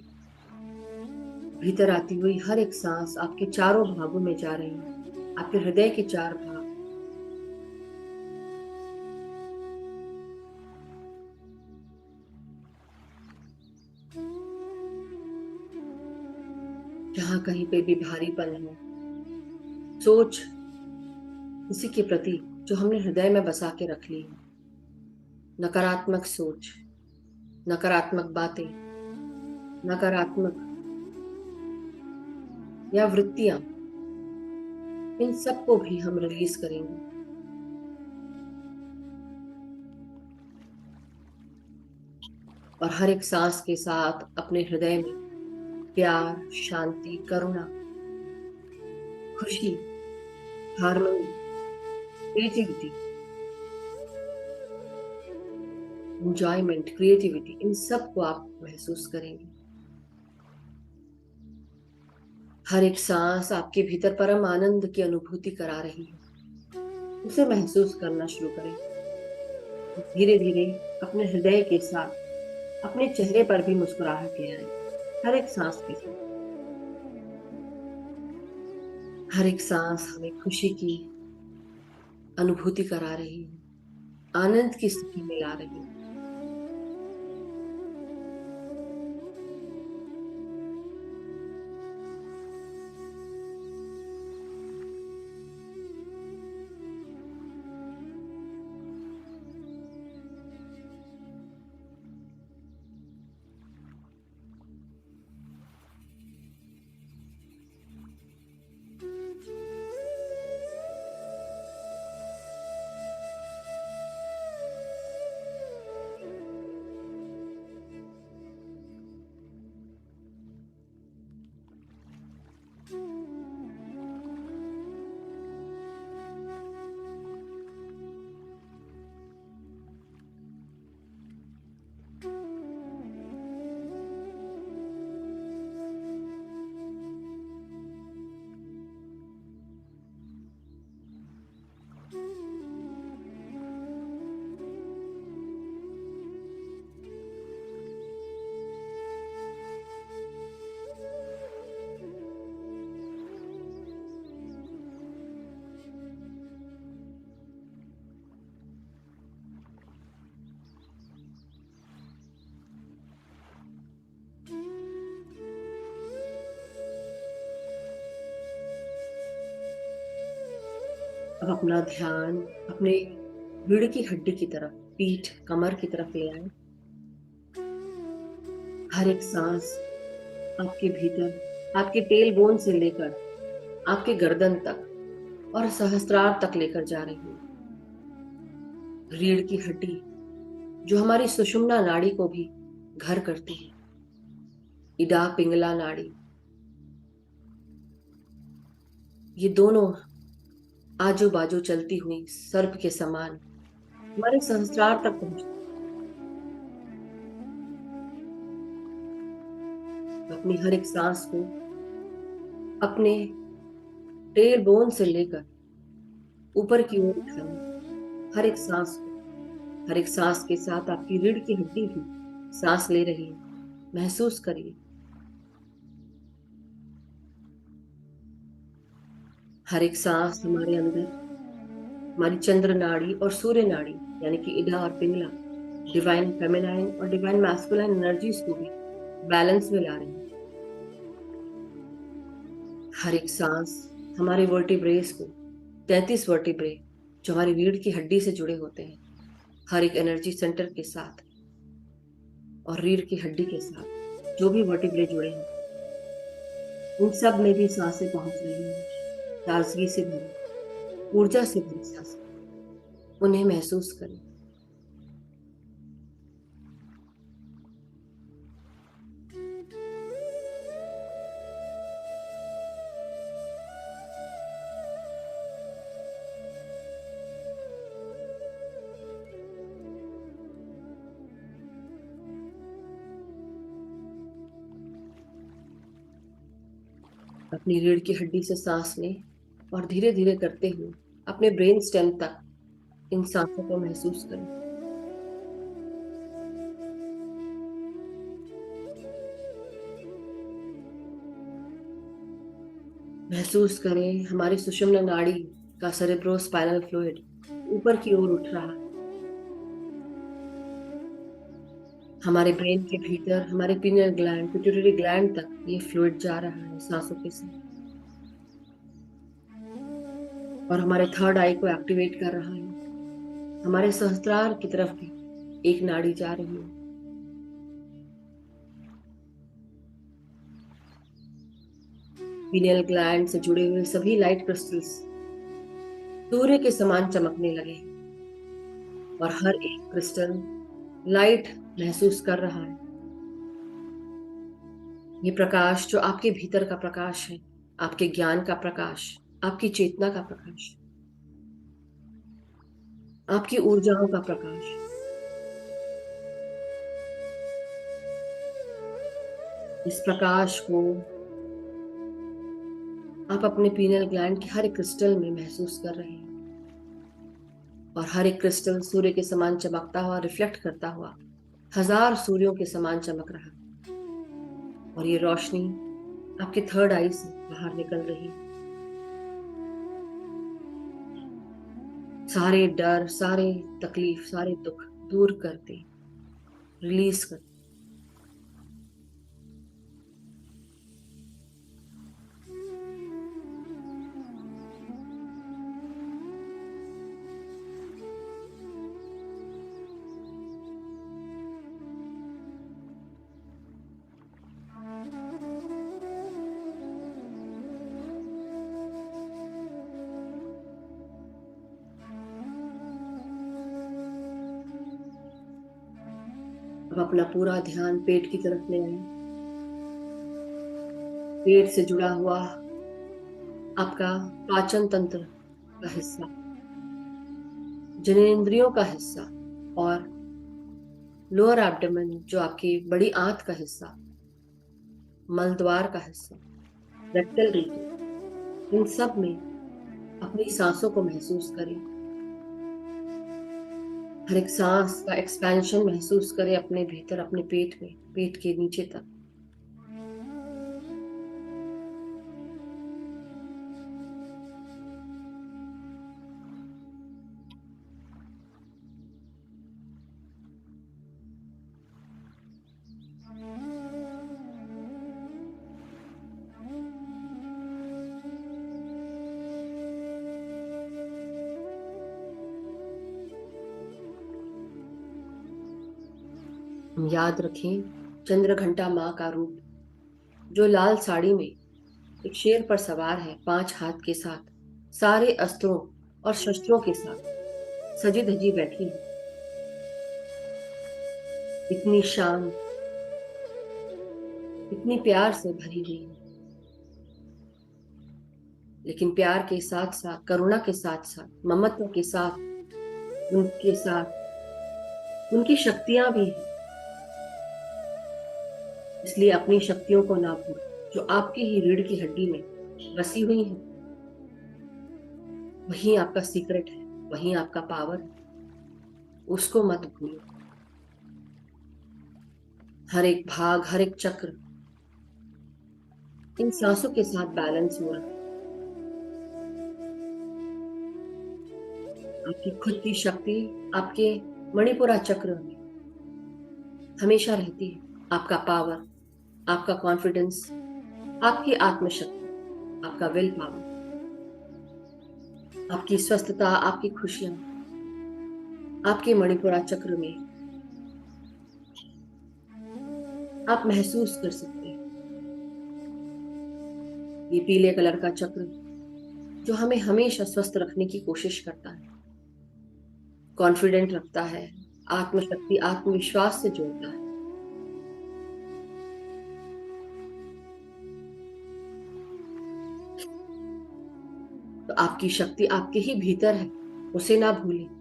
भीतर आती हुई हर एक सांस आपके चारों भागों में जा रही है, आपके हृदय के चार भाग। जहां कहीं पे भी भारीपन है, सोच किसी के प्रति जो हमने हृदय में बसा के रख ली है, नकारात्मक सोच, नकारात्मक बातें, नकारात्मक या वृत्तियां, इन सबको भी हम रिलीज करेंगे। और हर एक सांस के साथ अपने हृदय में प्यार, शांति, करुणा, खुशी, हार्मनी, क्रिएटिविटी, एंजॉयमेंट, क्रिएटिविटी, इन सब को आप महसूस करेंगे। हर एक सांस आपके भीतर परम आनंद की अनुभूति करा रही है। उसे महसूस करना शुरू करें। धीरे धीरे अपने हृदय के साथ अपने चेहरे पर भी मुस्कुराहट ले आए। हर एक सांस के साथ हर एक सांस हमें खुशी की अनुभूति करा रही है, आनंद की स्थिति में ला रही है। अब अपना ध्यान अपने रीढ़ की हड्डी की तरफ, पीठ, कमर की तरफ ले आए। हर एक सांस आपके भीतर, आपके टेल बोन से लेकर आपके गर्दन तक और सहस्त्रार तक लेकर जा रही है। रीढ़ की हड्डी जो हमारी सुषुम्ना नाड़ी को भी घर करती है, इडा पिंगला नाड़ी, ये दोनों आजू बाजू चलती हुई सर्प के समान हमारे सहस्त्रार तक पहुंचती। अपनी हर एक सांस को अपने टेल बोन से लेकर ऊपर की ओर उठाएं। हर एक सांस को, हर एक सांस के साथ आपकी रीढ़ की हड्डी भी सांस ले रही है। महसूस करिए। हर एक सांस हमारे अंदर हमारी चंद्र नाड़ी और सूर्य नाड़ी यानी कि इडा और पिंगला, डिवाइन फेमिनाइन और डिवाइन मैस्कुलाइन एनर्जीज को भी बैलेंस में ला रहे हैं। हर एक सांस हमारे वर्टिब्रेस को, 33 वर्टिब्रे जो हमारी रीढ़ की हड्डी से जुड़े होते हैं, हर एक एनर्जी सेंटर के साथ और रीढ़ की हड्डी के साथ जो भी वर्टिब्रे जुड़े हैं, उन सब में भी सांसें पहुंच रही हैं। ताजगी से भरी, ऊर्जा से भरी सांसें, उन्हें महसूस करें। अपनी रीढ़ की हड्डी से सांस लें और धीरे धीरे करते हुए अपने ब्रेन स्टेम तक इन सांसों को महसूस करें। महसूस करें हमारी सुषुम्ना नाड़ी का सेरेब्रोस्पाइनल फ्लूइड ऊपर की ओर उठ रहा है। हमारे ब्रेन के भीतर हमारे पीनियल ग्लैंड, पिट्यूटरी ग्लैंड तक ये फ्लूइड जा रहा है सांसों के साथ, और हमारे थर्ड आई को एक्टिवेट कर रहा है। हमारे सहस्त्रार की तरफ भी एक नाड़ी जा रही है। पीनियल ग्लैंड से जुड़े हुए सभी लाइट क्रिस्टल्स सूर्य के समान चमकने लगे और हर एक क्रिस्टल लाइट महसूस कर रहा है। ये प्रकाश जो आपके भीतर का प्रकाश है, आपके ज्ञान का प्रकाश, आपकी चेतना का प्रकाश, आपकी ऊर्जाओं का प्रकाश, इस प्रकाश को आप अपने पीनियल ग्लैंड के हर एक क्रिस्टल में महसूस कर रहे हैं, और हर एक क्रिस्टल सूर्य के समान चमकता हुआ, रिफ्लेक्ट करता हुआ हजार सूर्यों के समान चमक रहा है, और ये रोशनी आपके थर्ड आई से बाहर निकल रही है। सारे डर, सारे तकलीफ, सारे दुख दूर करते, रिलीज करते। अब अपना पूरा ध्यान पेट की तरफ ले आए। पेट से जुड़ा हुआ आपका पाचन तंत्र का हिस्सा, जननेंद्रियों का हिस्सा, और लोअर एब्डोमेन जो आपकी बड़ी आंत का हिस्सा, मलद्वार का हिस्सा, रेक्टल रीजन, इन सब में अपनी सांसों को महसूस करें। हर एक सांस का एक्सपेंशन महसूस करें अपने भीतर, अपने पेट में, पेट के नीचे तक। याद रखें चंद्रघंटा माँ का रूप, जो लाल साड़ी में एक शेर पर सवार है, 5 हाथ के साथ, सारे अस्त्रों और शस्त्रों के साथ सजी धजी बैठी है। इतनी शांत, इतनी प्यार से भरी हुई है। लेकिन प्यार के साथ साथ, करुणा के साथ साथ, ममत्व के साथ, उनके साथ उनकी शक्तियां भी हैं। इसलिए अपनी शक्तियों को ना भूलें, जो आपकी ही रीढ़ की हड्डी में बसी हुई है। वही आपका सीक्रेट है, वही आपका पावर है। उसको मत भूलो। हर एक भाग, हर एक चक्र इन सांसों के साथ बैलेंस हो रहा है। आपकी खुद की शक्ति आपके मणिपुरा चक्र में हमेशा रहती है। आपका पावर, आपका कॉन्फिडेंस, आपकी आत्मशक्ति, आपका विल पावर, आपकी स्वस्थता, आपकी खुशियां आपके मणिपुरा चक्र में आप महसूस कर सकते हैं। ये पीले कलर का चक्र जो हमें हमेशा स्वस्थ रखने की कोशिश करता है, कॉन्फिडेंट रखता है, आत्मशक्ति, आत्मविश्वास से जोड़ता है। तो आपकी शक्ति आपके ही भीतर है, उसे ना भूलें।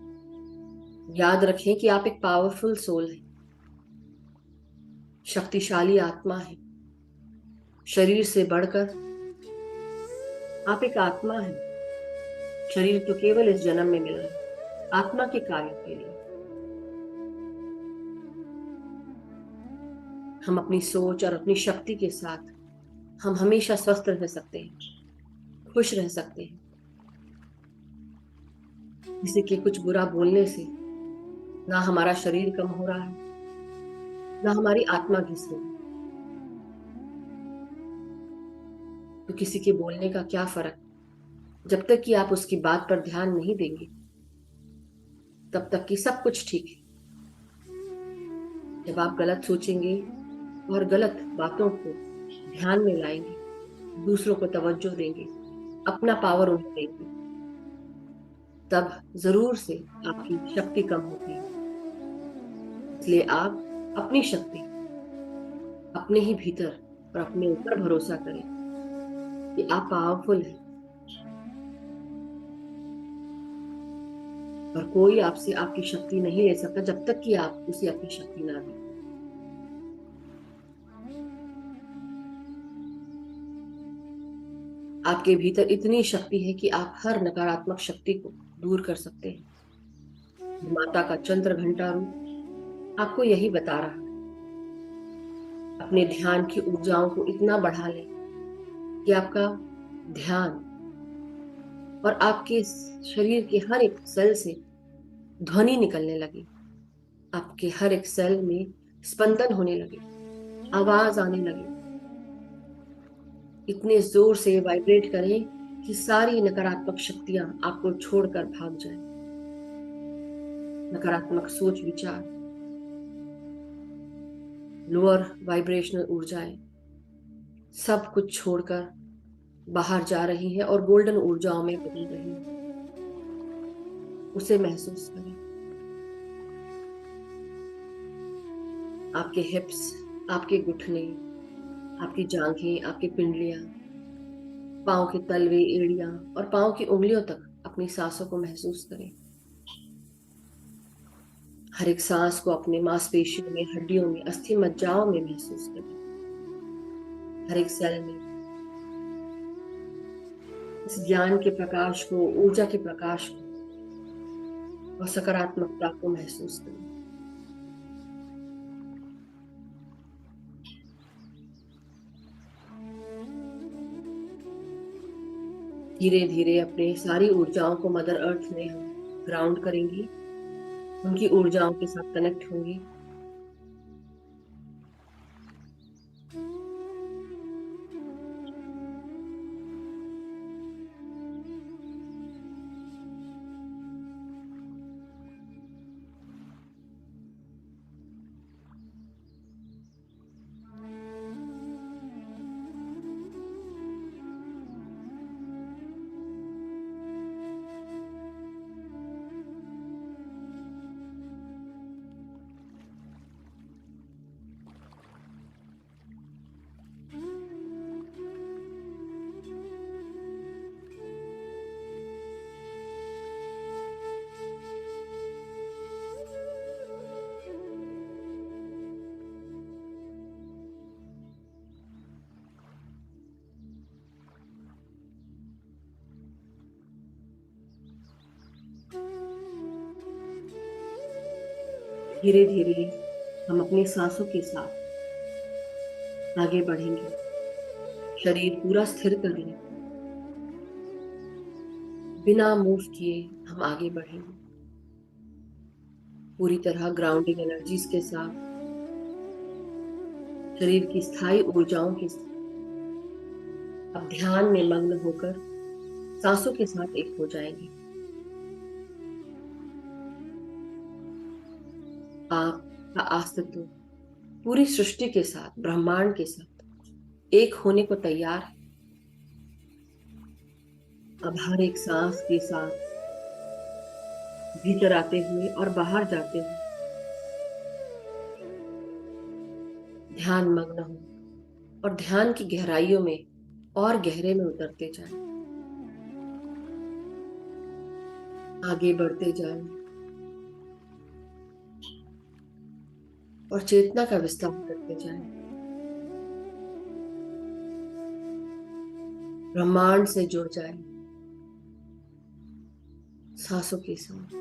याद रखें कि आप एक पावरफुल सोल हैं, शक्तिशाली आत्मा है। शरीर से बढ़कर आप एक आत्मा है। शरीर तो केवल इस जन्म में मिला है आत्मा के कार्य के लिए। हम अपनी सोच और अपनी शक्ति के साथ हम हमेशा स्वस्थ रह सकते हैं, खुश रह सकते हैं। किसी के कुछ बुरा बोलने से ना हमारा शरीर कम हो रहा है, ना हमारी आत्मा घिस रही है। तो किसी के बोलने का क्या फर्क, जब तक कि आप उसकी बात पर ध्यान नहीं देंगे तब तक कि सब कुछ ठीक है। जब आप गलत सोचेंगे और गलत बातों को ध्यान में लाएंगे, दूसरों को तवज्जो देंगे, अपना पावर उन्हें देंगे, तब जरूर से आपकी शक्ति कम होती है। इसलिए आप अपनी शक्ति अपने ही भीतर और अपने ऊपर भरोसा करें कि आप पावरफुल हैं और कोई आपसे आपकी शक्ति नहीं ले सकता जब तक कि आप उसे अपनी शक्ति ना दें। आपके भीतर इतनी शक्ति है कि आप हर नकारात्मक शक्ति को दूर कर सकते हैं। माता का चंद्र घंटा रूप आपको यही बता रहा है। अपने ध्यान की ऊर्जाओं को इतना बढ़ा लें कि आपका ध्यान और आपके शरीर के हर एक सेल से ध्वनि निकलने लगे, आपके हर एक सेल में स्पंदन होने लगे, आवाज आने लगे। इतने जोर से वाइब्रेट करें कि सारी नकारात्मक शक्तियां आपको छोड़कर भाग जाएं। नकारात्मक सोच विचार, लोअर वाइब्रेशनल ऊर्जाएं सब कुछ छोड़कर बाहर जा रही है और गोल्डन ऊर्जाओं में बदल रही है। उसे महसूस करें। आपके हिप्स, आपके घुटने, आपकी जांघें, आपकी पिंडलियां, पाँव के तलवे, एड़ियां और पाँव की उंगलियों तक अपनी सांसों को महसूस करें। हर एक सांस को अपने मांसपेशियों में, हड्डियों में, अस्थि मज्जाओं में महसूस करें। हर एक सेल में इस ज्ञान के प्रकाश को, ऊर्जा के प्रकाश को और सकारात्मकता को महसूस करें। धीरे धीरे अपने सारी ऊर्जाओं को मदर अर्थ में हम ग्राउंड करेंगे, उनकी ऊर्जाओं के साथ कनेक्ट होंगे। धीरे धीरे हम अपनी सांसों के साथ आगे बढ़ेंगे। शरीर पूरा स्थिर कर लें। बिना मूव किए हम आगे बढ़ेंगे, पूरी तरह ग्राउंडिंग एनर्जीज के साथ, शरीर की स्थायी ऊर्जाओं के साथ। अब ध्यान में मग्न होकर सांसों के साथ एक हो जाएंगे। आपका अस्तित्व पूरी सृष्टि के साथ, ब्रह्मांड के साथ एक होने को तैयार है। अब हर एक सांस के साथ भीतर आते हुए और बाहर जाते हुए ध्यान मग्न हो और ध्यान की गहराइयों में और गहरे में उतरते जाएं, आगे बढ़ते जाएं और चेतना का विस्तार करते जाएं। ब्रह्मांड से जुड़ जाएं सांसों के साथ।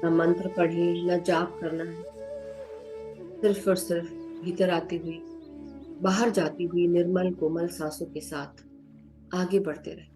न मंत्र पढ़े, न जाप करना है, सिर्फ और सिर्फ भीतर आती हुई, बाहर जाती हुई निर्मल कोमल सांसों के साथ आगे बढ़ते रहे।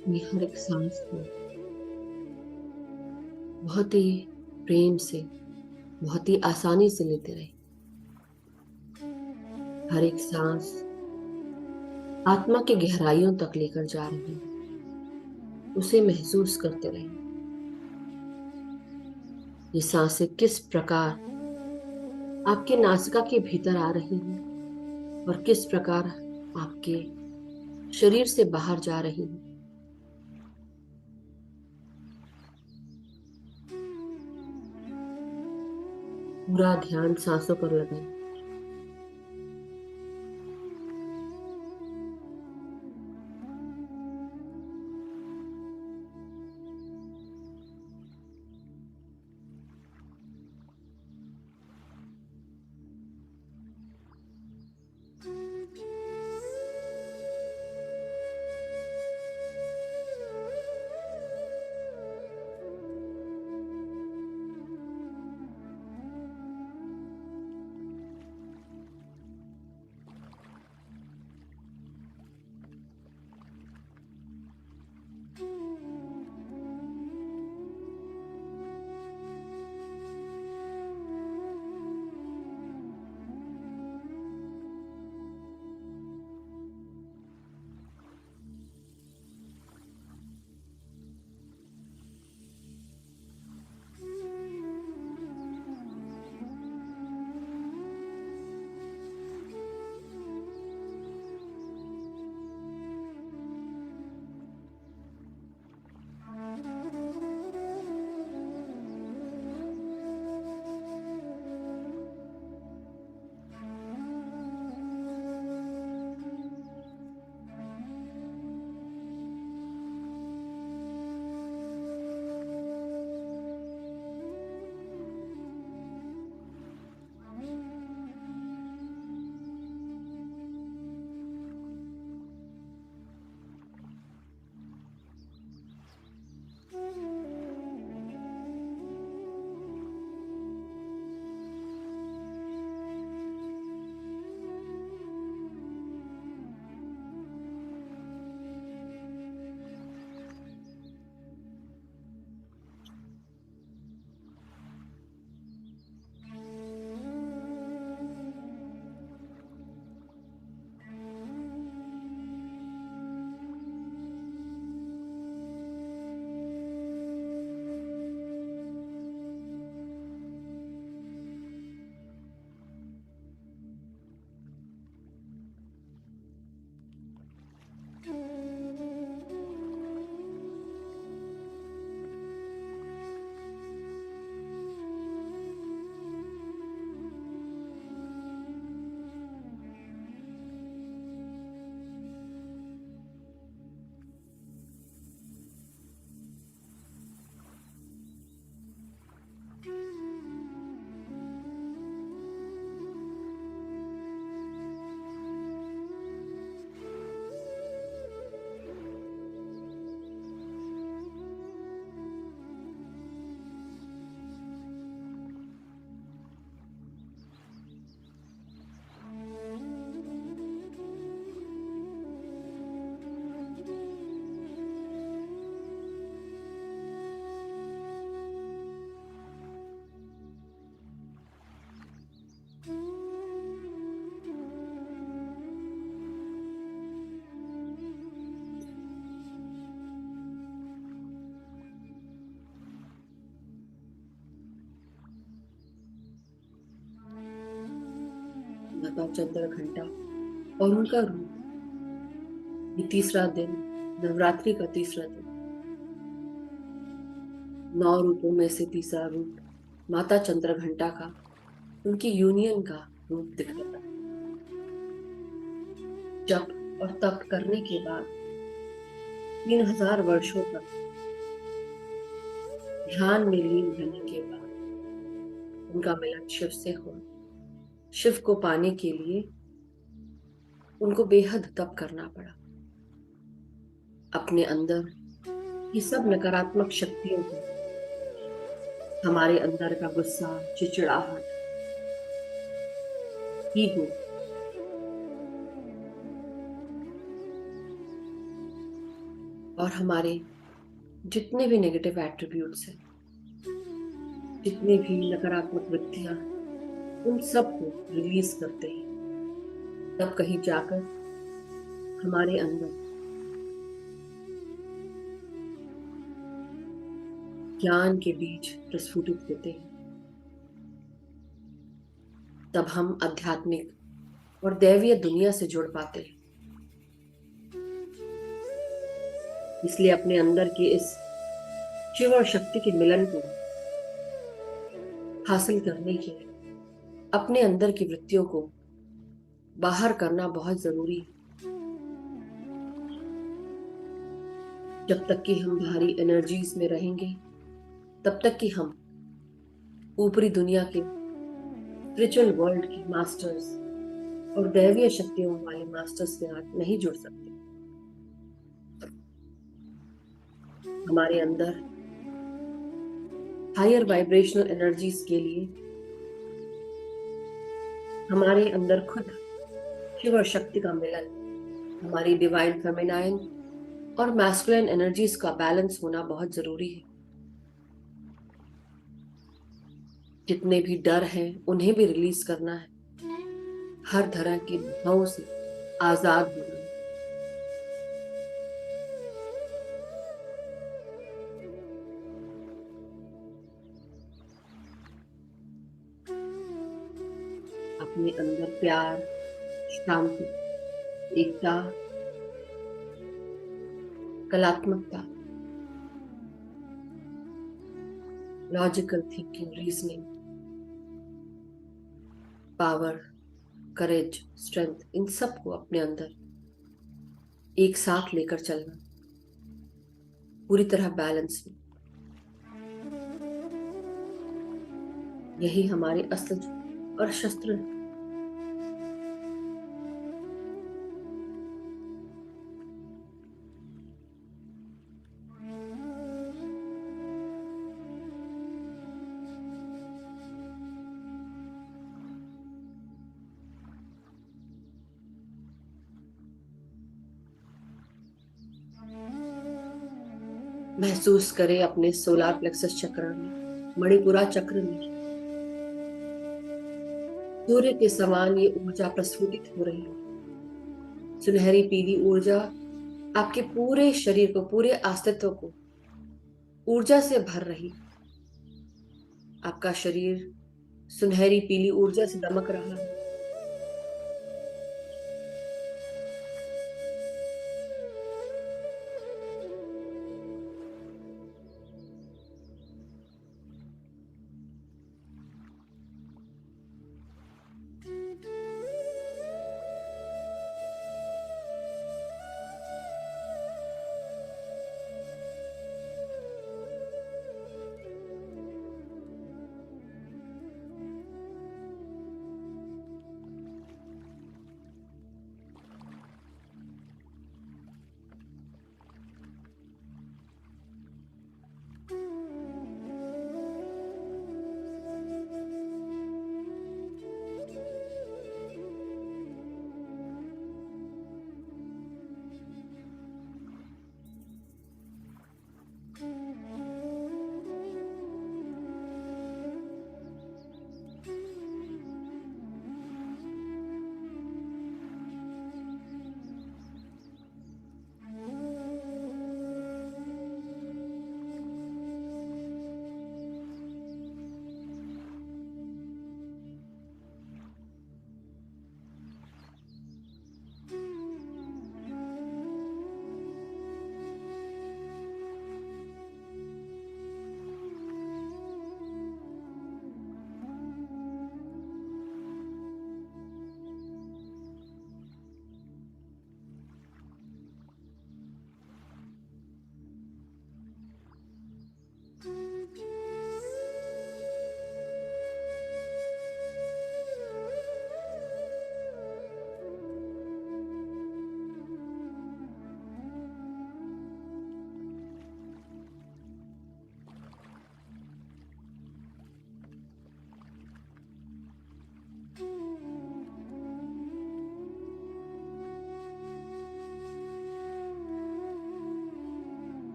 अपनी हर एक सांस को बहुत ही प्रेम से, बहुत ही आसानी से लेते रहे। हर एक सांस आत्मा की गहराइयों तक लेकर जा रही है। उसे महसूस करते रहे। ये सांसें किस प्रकार आपके नासिका के भीतर आ रही हैं और किस प्रकार आपके शरीर से बाहर जा रही हैं। पूरा ध्यान सांसों पर लगाएं। माता चंद्रघंटा और उनका रूप। ये तीसरा दिन, नवरात्रि का तीसरा दिन। 9 रूपों में से तीसरा रूप माता चंद्रघंटा का, उनकी यूनियन का रूप दिखाता है। जप और तप करने के बाद 3000 वर्षों तक ध्यान में लीन रहने के बाद उनका मिलन शिव से हुआ। शिव को पाने के लिए उनको बेहद तप करना पड़ा। अपने अंदर ये सब नकारात्मक शक्तियों को, हमारे अंदर का गुस्सा, चिड़चिड़ाहट, ईगो, और हमारे जितने भी नेगेटिव एट्रीब्यूट्स हैं, जितनी भी नकारात्मक वृत्तियां हैं, उन सबको रिलीज करते हैं। तब कहीं जाकर हमारे अंदर ज्ञान के बीज प्रस्फुटित होते हैं। तब हम आध्यात्मिक और दैवीय दुनिया से जुड़ पाते हैं। इसलिए अपने अंदर के इस शिव और शक्ति के मिलन को हासिल करने के लिए अपने अंदर की वृत्तियों को बाहर करना बहुत जरूरी है। जब तक कि हम बाहरी एनर्जीज में रहेंगे, तब तक कि हम ऊपरी दुनिया के स्पिरिचुअल वर्ल्ड के मास्टर्स और दैवीय शक्तियों वाले मास्टर्स के साथ नहीं जुड़ सकते। हमारे अंदर हायर वाइब्रेशनल एनर्जीज के लिए हमारे अंदर खुद शिव और शक्ति का मिलन, हमारी डिवाइन फेमिनाइन और मैस्कुलिन एनर्जीज का बैलेंस होना बहुत जरूरी है। जितने भी डर हैं उन्हें भी रिलीज करना है। हर तरह के भावों से आजाद होना है। अपने अंदर प्यार, शांति, एकता, कलात्मकता, लॉजिकल थिंकिंग, रीजनिंग, पावर, करेज, स्ट्रेंथ, इन सब को अपने अंदर एक साथ लेकर चलना, पूरी तरह बैलेंस में। यही हमारे अस्त्र और शस्त्र है। महसूस करें अपने सोलार प्लेक्सस चक्र में, मणिपुरा चक्र में सूर्य के समान ये ऊर्जा प्रस्फुटित हो रही है। सुनहरी पीली ऊर्जा आपके पूरे शरीर को, पूरे अस्तित्व को ऊर्जा से भर रही। आपका शरीर सुनहरी पीली ऊर्जा से दमक रहा है।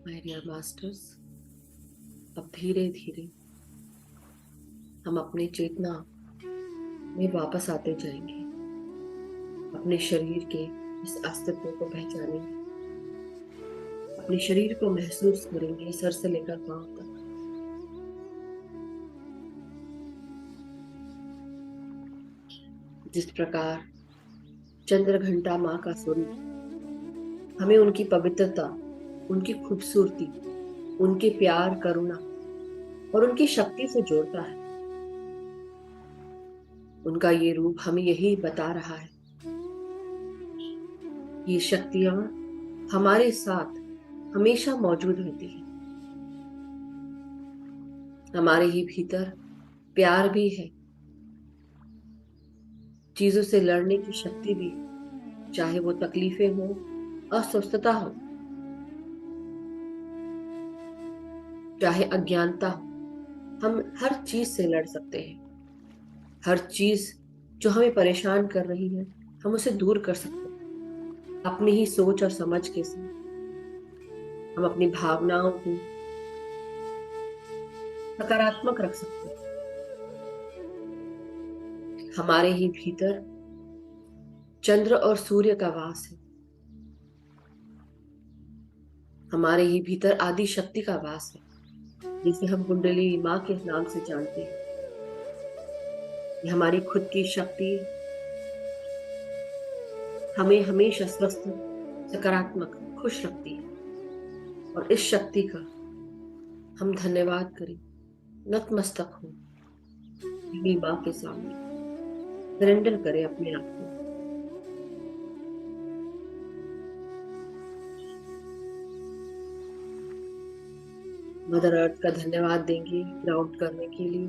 माय डियर मास्टर्स, अब धीरे धीरे हम अपनी चेतना में वापस आते जाएंगे। अपने शरीर के इस अस्तित्व को पहचानेंगे। अपने शरीर को महसूस करेंगे सर से लेकर पांव तक। जिस प्रकार चंद्र घंटा माँ का स्वरूप हमें उनकी पवित्रता, उनकी खूबसूरती, उनके प्यार, करुणा और उनकी शक्ति से जोड़ता है, उनका ये रूप हमें यही बता रहा है। ये शक्तियां हमारे साथ हमेशा मौजूद रहती है। हमारे ही भीतर प्यार भी है, चीजों से लड़ने की शक्ति भी है, चाहे वो तकलीफें हो, अस्वस्थता हो, चाहे अज्ञानता हो। हम हर चीज से लड़ सकते हैं। हर चीज जो हमें परेशान कर रही है, हम उसे दूर कर सकते हैं अपनी ही सोच और समझ के साथ। हम अपनी भावनाओं को सकारात्मक रख सकते हैं। हमारे ही भीतर चंद्र और सूर्य का वास है। हमारे ही भीतर आदि शक्ति का वास है, जिसे हम कुंडली माँ के नाम से जानते हैं। ये हमारी खुद की शक्ति हमें हमेशा स्वस्थ, सकारात्मक, खुश रखती है। और इस शक्ति का हम धन्यवाद करें, नतमस्तक हो अपनी माँ के सामने, सरेंडर करें अपने आप को। मदर अर्थ का धन्यवाद देंगे ग्राउंड करने के लिए।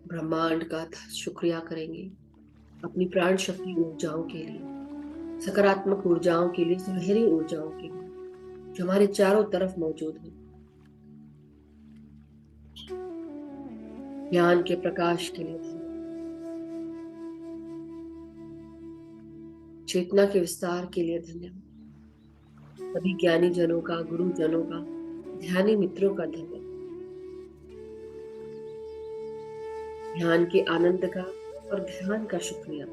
ब्रह्मांड का शुक्रिया करेंगे अपनी प्राण शक्ति ऊर्जाओं के लिए, सकारात्मक ऊर्जाओं के लिए, सुनहरी ऊर्जाओं के लिए जो हमारे चारों तरफ मौजूद है। ज्ञान के प्रकाश के लिए धन्यवाद। चेतना के विस्तार के लिए धन्यवाद। सभी ज्ञानी जनों का, गुरुजनों का, ध्यानी मित्रों का धन्यवाद। ध्यान के आनंद का और ध्यान का शुक्रिया।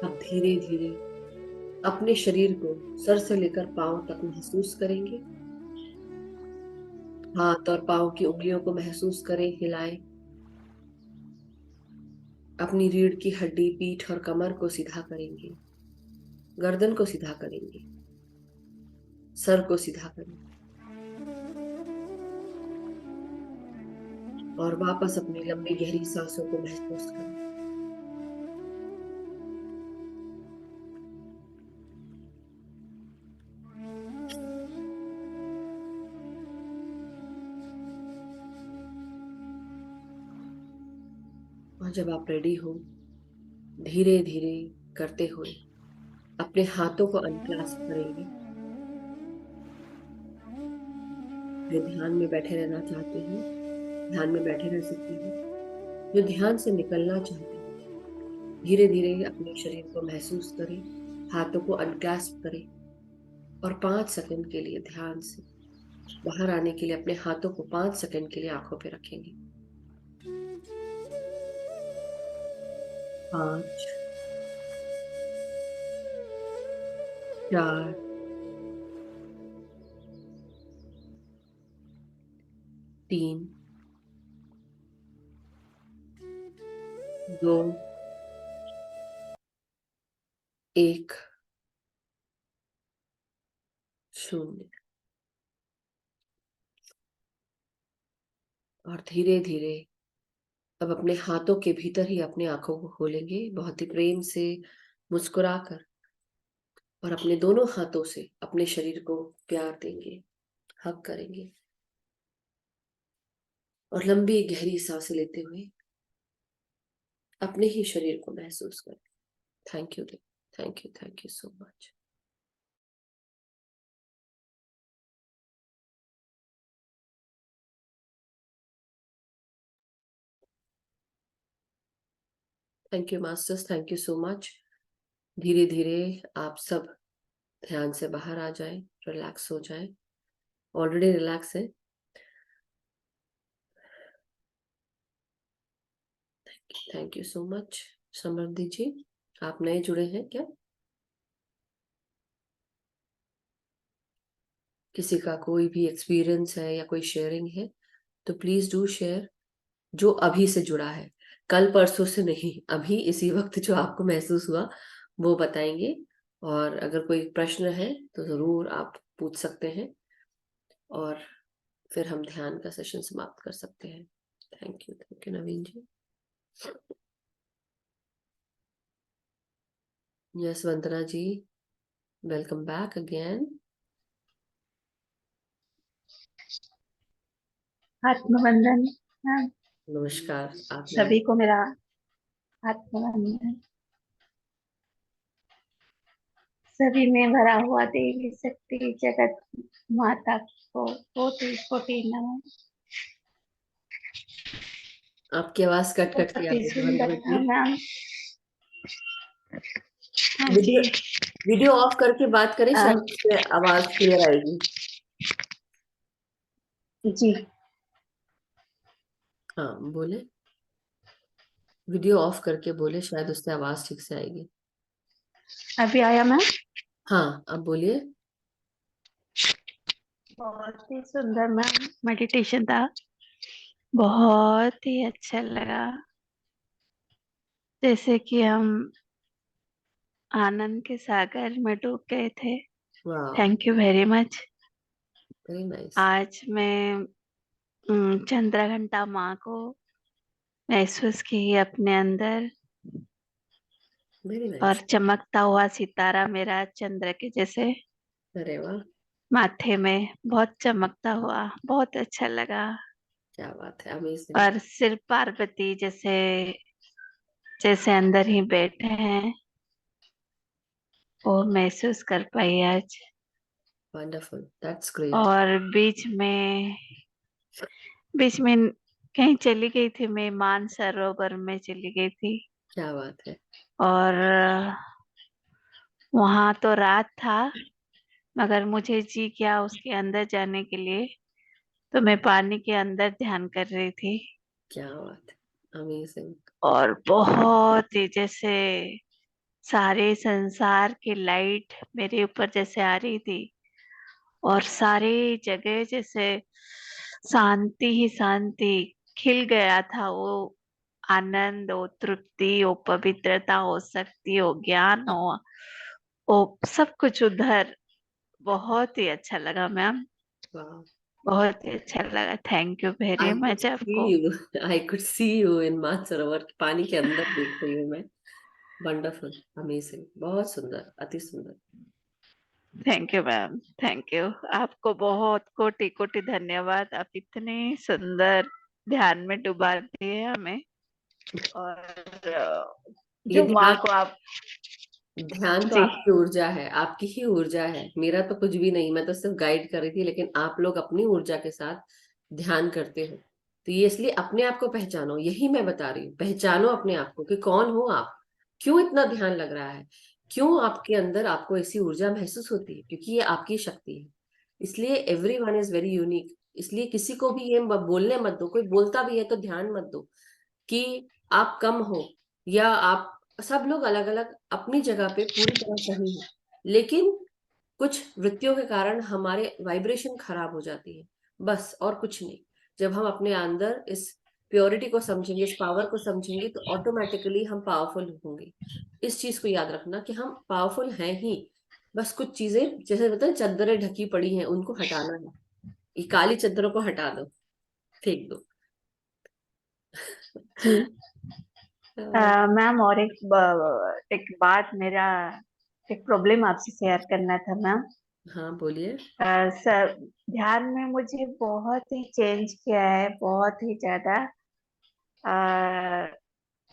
अब धीरे धीरे अपने शरीर को सर से लेकर पांव तक महसूस करेंगे। हाथ और पांव की उंगलियों को महसूस करें, हिलाएं। अपनी रीढ़ की हड्डी, पीठ और कमर को सीधा करेंगे। गर्दन को सीधा करेंगे। सर को सीधा करेंगे। और वापस अपनी लंबी गहरी सांसों को महसूस करें। और जब आप रेडी हो, धीरे धीरे करते हुए अपने हाथों को अनक्लास्प करेंगे। जो ध्यान में बैठे रहना चाहते हैं, ध्यान में बैठे रह सकते हैं। जो ध्यान से निकलना चाहते हैं, धीरे धीरे अपने शरीर को महसूस करें, हाथों को अनक्लास्प करें और 5 सेकंड के लिए ध्यान से बाहर आने के लिए अपने हाथों को 5 सेकंड के लिए आंखों पे रखेंगे। 5, 4, 3, 2, 1। शून्य। और धीरे धीरे अब अपने हाथों के भीतर ही अपने आंखों को खोलेंगे, बहुत ही प्रेम से मुस्कुराकर, और अपने दोनों हाथों से अपने शरीर को प्यार देंगे, हग करेंगे, और लंबी गहरी सांसें लेते हुए अपने ही शरीर को महसूस करें। Thank you, thank you so much. Thank you masters, thank you so much. धीरे धीरे आप सब ध्यान से बाहर आ जाएं, रिलैक्स हो जाएं। ऑलरेडी रिलैक्स है। Thank you so much. Samriddhi ji, आप नए जुड़े हैं क्या? किसी का कोई भी एक्सपीरियंस है या कोई शेयरिंग है तो प्लीज डू शेयर, जो अभी से जुड़ा है, कल परसों से नहीं, अभी इसी वक्त जो आपको महसूस हुआ वो बताएंगे। और अगर कोई प्रश्न है तो जरूर आप पूछ सकते हैं, और फिर हम ध्यान का सेशन समाप्त कर सकते हैं। Thank you Naveen ji. Yes Vandana ji, welcome back again. आत्मवंदन मैम। नमस्कार। आप सभी को मेरा आत्मवंदन। सभी में भरा हुआ देवी शक्ति जगत माता को कोटि कोटि नमन। आपकी आवाज कट कट के आ बहुत ही रही है सुंदर वंदना था जी। मैम। हाँ जी। वीडियो ऑफ करके बात करें, शायद उससे आवाज क्लियर आएगी। जी हाँ बोले, वीडियो ऑफ करके बोले, शायद उससे आवाज ठीक से आएगी। अभी आया मैम। हाँ अब बोलिए। बहुत ही सुंदर मैम मेडिटेशन था, बहुत ही अच्छा लगा। जैसे कि हम आनंद के सागर में डूब गए थे। वाह, thank you very much. Very nice. आज मैं चंद्रघंटा माँ को महसूस की अपने अंदर, वेरी और नाइस। चमकता हुआ सितारा मेरा चंद्र के जैसे अरे वाह, माथे में बहुत चमकता हुआ, बहुत अच्छा लगा। क्या बात है, अमेजिंग। और सिर पार्वती जैसे जैसे अंदर ही बैठे हैं, वो महसूस कर पाई आज। Wonderful, that's great. और बीच में कहीं चली गई थी, मैं मानसरोवर में चली गई थी। क्या बात है। और वहां तो रात था, मगर मुझे जी किया उसके अंदर जाने के लिए, तो मैं पानी के अंदर ध्यान कर रही थी। क्या बात है, अमेजिंग। और बहुत ही जैसे सारे संसार की लाइट मेरे ऊपर जैसे आ रही थी, और सारे जगह जैसे शांति ही शांति खिल गया था। वो आनंद, वो तृप्ति, वो पवित्रता, हो शक्ति, हो ज्ञान, हो वो सब कुछ उधर। बहुत ही अच्छा लगा मैम, वाह, बहुत ही अच्छा लगा। Thank you very I could much see आपको। You, I could see you in Mansarovar के पानी के अंदर देख रही हूँ मैं। वंडरफुल, अमेजिंग, बहुत सुंदर, अति सुंदर। Thank you ma'am, thank you. आपको बहुत कोटि कोटि धन्यवाद। आप इतने सुंदर ध्यान में डुबा दिए हमें। और ये जो माँ ध्यान, को आप ध्यान तो जी आपकी ऊर्जा है, आपकी ही ऊर्जा है, मेरा तो कुछ भी नहीं, मैं तो सिर्फ गाइड कर रही थी, लेकिन आप लोग अपनी ऊर्जा के साथ ध्यान करते हो। तो ये इसलिए अपने आप को पहचानो, यही मैं बता रही हूँ, पहचानो अपने आप को कि कौन हो आप, क्यों इतना ध्यान लग रहा है, क्यों आपके अंदर आपको ऐसी ऊर्जा महसूस होती है, क्योंकि ये आपकी शक्ति है। इसलिए every one is very unique. इसलिए किसी को भी ये बोलने मत दो, कोई बोलता भी है तो ध्यान मत दो कि आप कम हो, या आप, सब लोग अलग अलग अपनी जगह पे पूरी तरह सही है, लेकिन कुछ वृत्तियों के कारण हमारे वाइब्रेशन खराब हो जाती है, बस और कुछ नहीं। जब हम अपने अंदर इस प्योरिटी को समझेंगे, इस पावर को समझेंगे, तो ऑटोमेटिकली हम पावरफुल होंगे। इस चीज को याद रखना कि हम पावरफुल हैं ही, बस कुछ चीजें जैसे बताए चादरें ढकी पड़ी हैं उनको हटाना है, ये काली चादरों को हटा दो, फेंक दो। जी। हाँ। मैम, और एक बात, मेरा एक प्रॉब्लम आपसे शेयर करना था मैम। हाँ बोलिए। सर, ध्यान में मुझे बहुत ही चेंज किया है, बहुत ही ज्यादा। अ,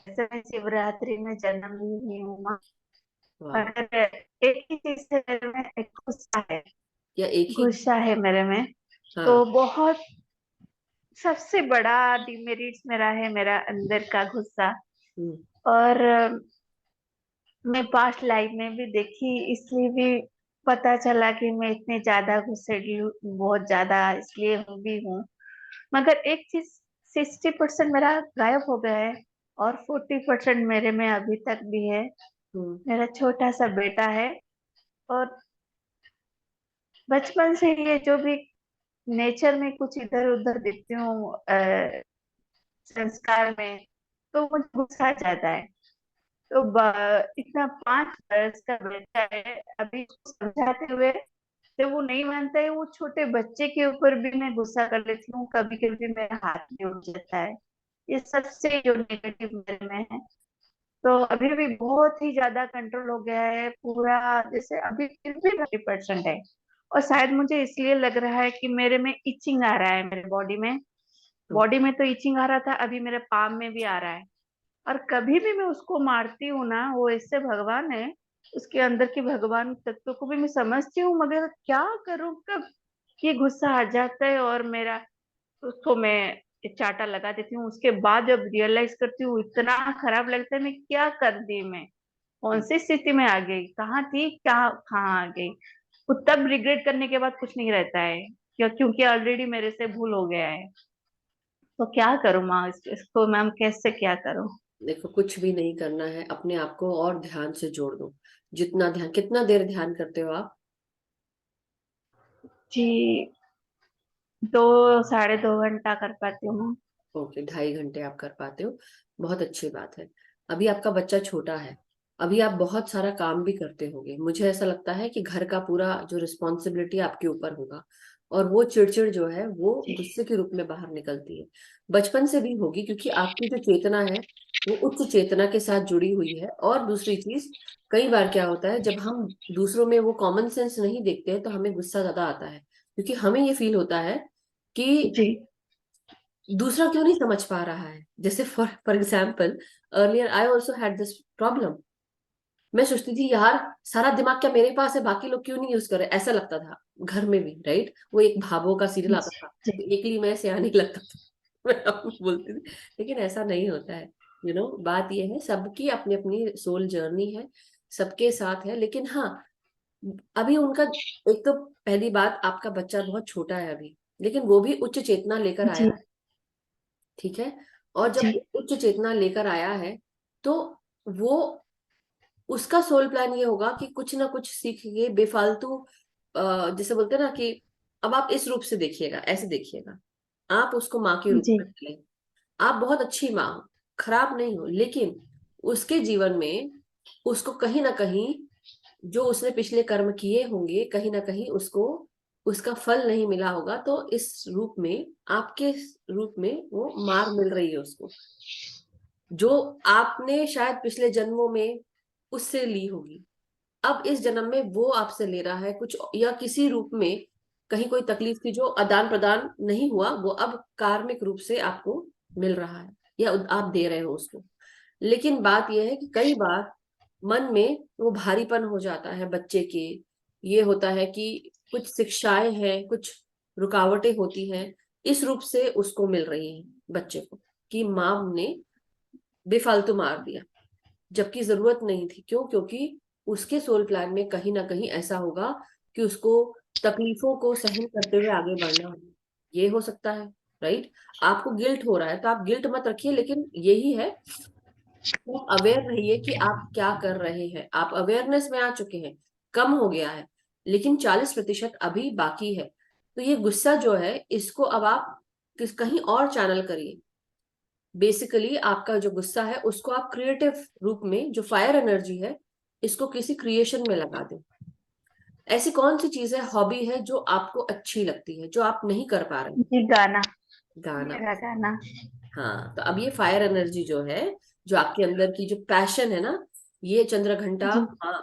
जैसे मैं शिवरात्रि में जन्म ली हुई हूँ माँ, वाह। मगर एक ही चीज है मेरे में, एक या एक ही। गुस्सा है मेरे में। तो हाँ। बहुत सबसे बड़ा डिमेरिट्स मेरा है, मेरा अंदर का गुस्सा। हम्म। और मैं पास्ट लाइफ में भी देखी, इसलिए भी पता चला कि मैं इतने ज्यादा गुस्सैली हूँ, बहुत ज्यादा इसलिए हूँ भी हूँ। मगर एक चीज, 60% मेरा गायब हो गया है, और 40% मेरे में अभी तक भी है। हम्म। मेरा छोटा सा बेटा है, और बचपन से ये जो भी नेचर में कुछ इधर उधर देखती हूँ, संस्कार में, तो मुझे गुस्सा आ जाता है। तो इतना 5 वर्ष का बेटा है, अभी उसको समझाते हुए तो वो नहीं मानता है, वो छोटे बच्चे के ऊपर भी मैं गुस्सा कर लेती हूँ, कभी कभी मेरा हाथ भी उठ जाता है। ये सबसे जो नेगेटिव मेरे में है। तो अभी भी बहुत ही ज्यादा कंट्रोल हो गया है पूरा, जैसे अभी फिर भी 30% है। और शायद मुझे इसलिए लग रहा है कि मेरे में इचिंग आ रहा है, मेरे बॉडी में। तो बॉडी में तो इचिंग आ रहा था, अभी मेरे पाम में भी आ रहा है। और कभी भी मैं उसको मारती हूँ ना, वो ऐसे भगवान है, उसके अंदर की भगवान तत्व को भी मैं समझती हूँ, मगर क्या करूँ, कब ये गुस्सा आ जाता है और मेरा उसको मैं एक चाटा लगा देती हूँ। उसके बाद जब रियलाइज करती हूँ, इतना खराब लगता है, मैं क्या कर दी, मैं कौन सी स्थिति में आ गई, कहाँ थी, क्या कहाँ आ गई। वो तब रिग्रेट करने के बाद कुछ नहीं रहता है, क्योंकि ऑलरेडी मेरे से भूल हो गया है। तो क्या करूँ माँ, इसको मैम कैसे क्या करूँ? देखो, कुछ भी नहीं करना है, अपने आप को और ध्यान से जोड़ दो। जितना ध्यान, कितना देर ध्यान करते हो आप? जी, 2 साढ़े 2 घंटा कर पाती हूँ मैं। ओके, 2.5 घंटे आप कर पाते हो, बहुत अच्छी बात है। अभी आपका बच्चा छोटा है, अभी आप बहुत सारा काम भी करते होगे, मुझे ऐसा लगता है कि घर का पूरा जो रिस्पॉन्सिबिलिटी आपके ऊपर होगा, और वो चिड़चिड़ जो है वो जी। गुस्से के रूप में बाहर निकलती है। बचपन से भी होगी, क्योंकि आपकी जो चेतना है वो उच्च चेतना के साथ जुड़ी हुई है। और दूसरी चीज, कई बार क्या होता है, जब हम दूसरों में वो कॉमन सेंस नहीं देखते हैं तो हमें गुस्सा ज्यादा आता है, क्योंकि हमें ये फील होता है कि जी। दूसरा क्यों नहीं समझ पा रहा है। जैसे for example, earlier I also had this problem. मैं सोचती थी यार, सारा दिमाग क्या मेरे पास है, बाकी लोग क्यों नहीं यूज कर रहे, ऐसा लगता था। घर में भी राइट, वो एक भावों का सीरियल आता था, जी। तो एकली मैं सियानी लगता था। मैं आपको बोलती थी, लेकिन ऐसा नहीं होता है। बात ये है, सबकी अपनी अपनी सोल जर्नी है, सबके साथ है। लेकिन हाँ, अभी उनका, एक तो पहली बात, आपका बच्चा बहुत छोटा है अभी, लेकिन वो भी उच्च चेतना लेकर आया जी। है। ठीक है। और जब जी। वो उच्च चेतना लेकर आया है, तो वो, उसका सोल प्लान ये होगा कि कुछ ना कुछ सीख के बेफालतू, जैसे बोलते हैं ना कि, अब आप इस रूप से देखिएगा, ऐसे देखिएगा, आप उसको माँ के रूप जी। में चलें। आप बहुत अच्छी माँ हो, खराब नहीं हो, लेकिन उसके जीवन में उसको कहीं ना कहीं, जो उसने पिछले कर्म किए होंगे, कहीं ना कहीं उसको उसका फल नहीं मिला होगा, तो इस रूप में, आपके रूप में वो मार मिल रही है उसको, जो आपने शायद पिछले जन्मों में उससे ली होगी। अब इस जन्म में वो आपसे ले रहा है कुछ, या किसी रूप में कहीं कोई तकलीफ थी जो आदान प्रदान नहीं हुआ, वो अब कार्मिक रूप से आपको मिल रहा है, या आप दे रहे हो उसको। लेकिन बात यह है कि कई बार मन में वो भारीपन हो जाता है बच्चे के। ये होता है कि कुछ शिक्षाएं हैं, कुछ रुकावटें होती हैं, इस रूप से उसको मिल रही हैं बच्चे को, कि माँ ने बेफालतू मार दिया, जबकि जरूरत नहीं थी। क्यों? क्योंकि उसके सोल प्लान में कहीं ना कहीं ऐसा होगा कि उसको तकलीफों को सहन करते हुए आगे बढ़ना होगा। ये हो सकता है, राइट। आपको गिल्ट हो रहा है तो आप गिल्ट मत रखिए, लेकिन यही है, तो अवेयर रहिए कि आप क्या कर रहे हैं। आप अवेयरनेस में आ चुके हैं, कम हो गया है, लेकिन 40% अभी बाकी है। तो ये गुस्सा जो है, इसको अब आप कहीं और चैनल करिए। बेसिकली आपका जो गुस्सा है उसको आप क्रिएटिव रूप में, जो फायर एनर्जी है, इसको किसी क्रिएशन में लगा दें। ऐसी कौन सी चीज है, हॉबी है जो आपको अच्छी लगती है, जो आप नहीं कर पा रहे? जी, गाना। गाना। मेरा गाना। हाँ, तो अब ये फायर एनर्जी जो है, जो आपके अंदर की जो पैशन है ना, ये चंद्र घंटा, जी। हाँ,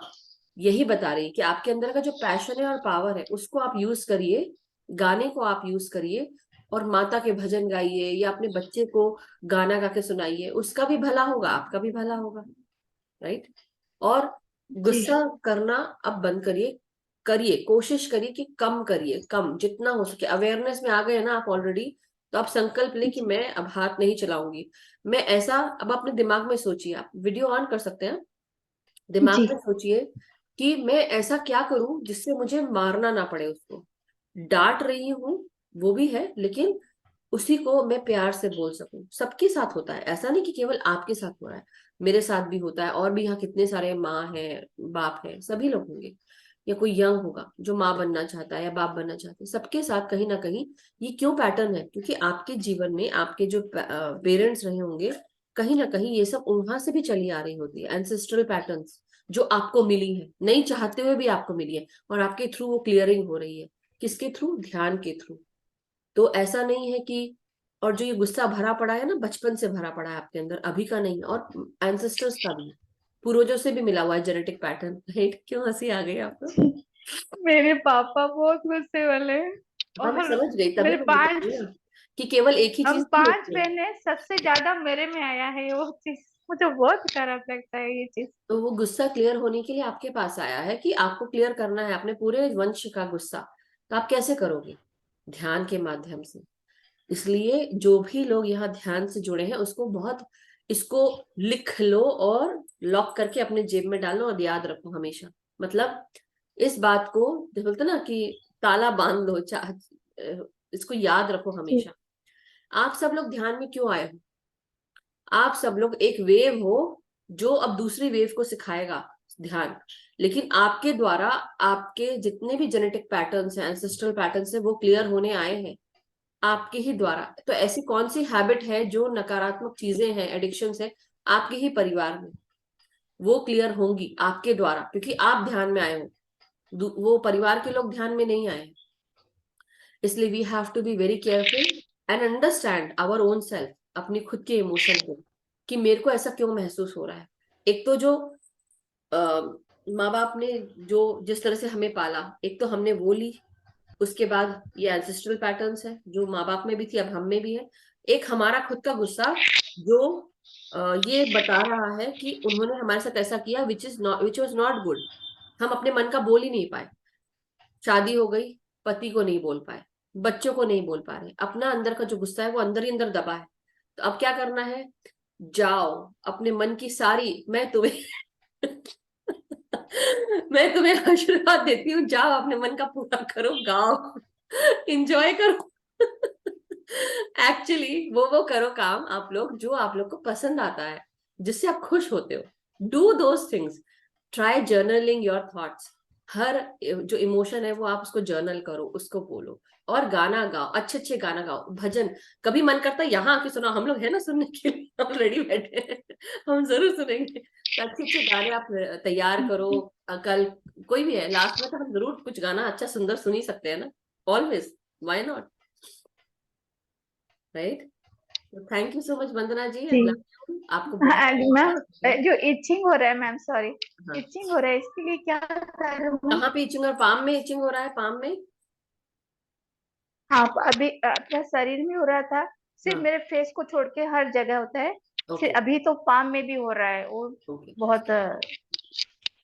यही बता रही है कि आपके अंदर का जो पैशन है और पावर है उसको आप यूज करिए, गाने को आप यूज करिए, और माता के भजन गाइए या अपने बच्चे को गाना गा के सुनाइए, उसका भी भला होगा, आपका भी भला होगा। राइट। और जी। गुस्सा करना अब बंद करिए, करिए, कोशिश करिए कि कम करिए, कम जितना हो सके। अवेयरनेस में आ गए ना आप ऑलरेडी, तो आप संकल्प लें कि जी। मैं अब हाथ नहीं चलाऊंगी। मैं ऐसा, अब अपने दिमाग में सोचिए, आप वीडियो ऑन कर सकते हैं, जी। दिमाग में सोचिए कि मैं ऐसा क्या करूं जिससे मुझे मारना ना पड़े उसको। डांट रही हूँ, वो भी है, लेकिन उसी को मैं प्यार से बोल सकूं। सबके साथ होता है, ऐसा नहीं कि केवल आपके साथ हो रहा है, मेरे साथ भी होता है, और भी यहाँ कितने सारे माँ हैं, बाप है, सभी लोग होंगे, या कोई यंग होगा जो माँ बनना चाहता है या बाप बनना चाहता है, सबके साथ कहीं ना कहीं ये क्यों पैटर्न है, क्योंकि आपके जीवन में आपके जो पेरेंट्स रहे होंगे, कहीं ना कहीं ये सब वहां से भी चली आ रही होती है, एंसेस्ट्रल पैटर्न्स जो आपको मिली है, नहीं चाहते हुए भी आपको मिली है, और आपके थ्रू वो क्लियरिंग हो रही है। किसके थ्रू? ध्यान के थ्रू। तो ऐसा नहीं है कि, और जो ये गुस्सा भरा पड़ा है ना, बचपन से भरा पड़ा है आपके अंदर, अभी का नहीं है, और एंसेस्टर्स का भी, पूर्वजों से भी मिला हुआ है जेनेटिक पैटर्न। राइट, क्यों हंसी आ गई आपको? मेरे पापा बहुत गुस्से वाले हैं। हाँ, मैं और समझ गई, तभी मेरे मैं बता रही हूँ पांच ना कि केवल एक ही हम चीज नहीं पांच होती है। बहन है, सबसे ज्यादा मेरे में आया है वो चीज। मुझे बहुत खराब लगता है ये चीज। तो वो गुस्सा क्लियर होने के लिए आपके पास आया है कि आपको क्लियर करना है अपने पूरे वंश का गुस्सा। तो आप कैसे करोगे? ध्यान के माध्यम से। इसलिए जो भी लोग यहाँ ध्यान से जुड़े हैं, उसको बहुत, इसको लिख लो और लॉक करके अपने जेब में डालो और याद रखो हमेशा। मतलब इस बात को, जो बोलते ना कि ताला बांध लो, इसको याद रखो जी। हमेशा। आप सब लोग ध्यान में क्यों आए हो? आप सब लोग एक वेव हो जो अब दूसरी वेव को सिखाएगा ध्यान। लेकिन आपके द्वारा, आपके जितने भी जेनेटिक पैटर्न्स हैं, एंसेस्ट्रल पैटर्न्स हैं, वो क्लियर होने आए हैं आपके ही द्वारा। तो ऐसी कौन सी हैबिट है जो नकारात्मक चीजें हैं, एडिक्शंस है, आपके ही परिवार में, वो क्लियर होंगी आपके द्वारा, क्योंकि आप ध्यान में आए हो, वो परिवार के लोग ध्यान में नहीं आए हैं। इसलिए we have to be very careful and understand our own self, अपनी खुद के इमोशन को, कि मेरे को ऐसा क्यों महसूस हो रहा है। एक तो जो माँ बाप ने जो जिस तरह से हमें पाला, एक तो हमने वो ली, उसके बाद ये एंसेस्ट्रल पैटर्न्स है जो माँ बाप में भी थी, अब हम में भी है। एक हमारा खुद का गुस्सा जो ये बता रहा है कि उन्होंने हमारे साथ ऐसा किया विच वॉज नॉट गुड। हम अपने मन का बोल ही नहीं पाए, शादी हो गई, पति को नहीं बोल पाए, बच्चों को नहीं बोल पा रहे, अपना अंदर का जो गुस्सा है वो अंदर ही अंदर दबा है। तो अब क्या करना है? जाओ अपने मन की सारी, मैं तुम्हें मैं तुम्हें आशीर्वाद देती हूँ, जाओ अपने मन का पूरा करो, गाओ, एंजॉय करो। एक्चुअली वो करो काम आप लोग जो आप लोग को पसंद आता है, जिससे आप खुश होते हो। Do those things. Try journaling your thoughts. हर जो इमोशन है वो आप उसको जर्नल करो, उसको बोलो, और गाना गाओ, अच्छे अच्छे गाना गाओ, भजन। कभी मन करता है यहाँ आके सुना, हम लोग है ना सुनने के लिए, हम रेडी बैठे हैं, हम जरूर सुनेंगे। तो अच्छे अच्छे गाने आप तैयार करो। कल कोई भी है, लास्ट में तो हम जरूर कुछ गाना अच्छा सुंदर सुन ही सकते हैं ना, ऑलवेज, व्हाई नॉट? राइट। तो थैंक यू सो मच वंदना जी, जी। आपको बहुत हाँ, मैम, बहुत- जो इचिंग हो रहा है मैम, सॉरी, हाँ। इचिंग हो रहा है, इसके लिए क्या करूँ मैं? कहाँ पे इचिंग? और पाम में इचिंग हो रहा है? पाम में? हाँ, अभी अपना शरीर में हो रहा था, सिर्फ हाँ। मेरे फेस को छोड़ के हर जगह होता है। ओके। सिर्फ अभी तो पाम में भी हो रहा है वो। ओके। बहुत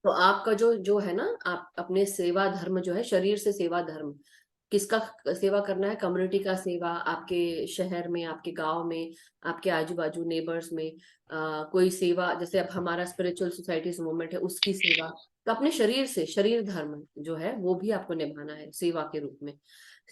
तो आपका जो जो है ना, आप अपने सेवा धर्म जो है, शरीर से सेवा धर्म, किसका सेवा करना है? कम्युनिटी का सेवा, आपके शहर में, आपके गांव में, आपके आजू बाजू नेबर्स में, कोई सेवा, जैसे अब हमारा स्पिरिचुअल सोसाइटीज मूवमेंट है, उसकी सेवा। तो अपने शरीर से, शरीर धर्म जो है वो भी आपको निभाना है सेवा के रूप में।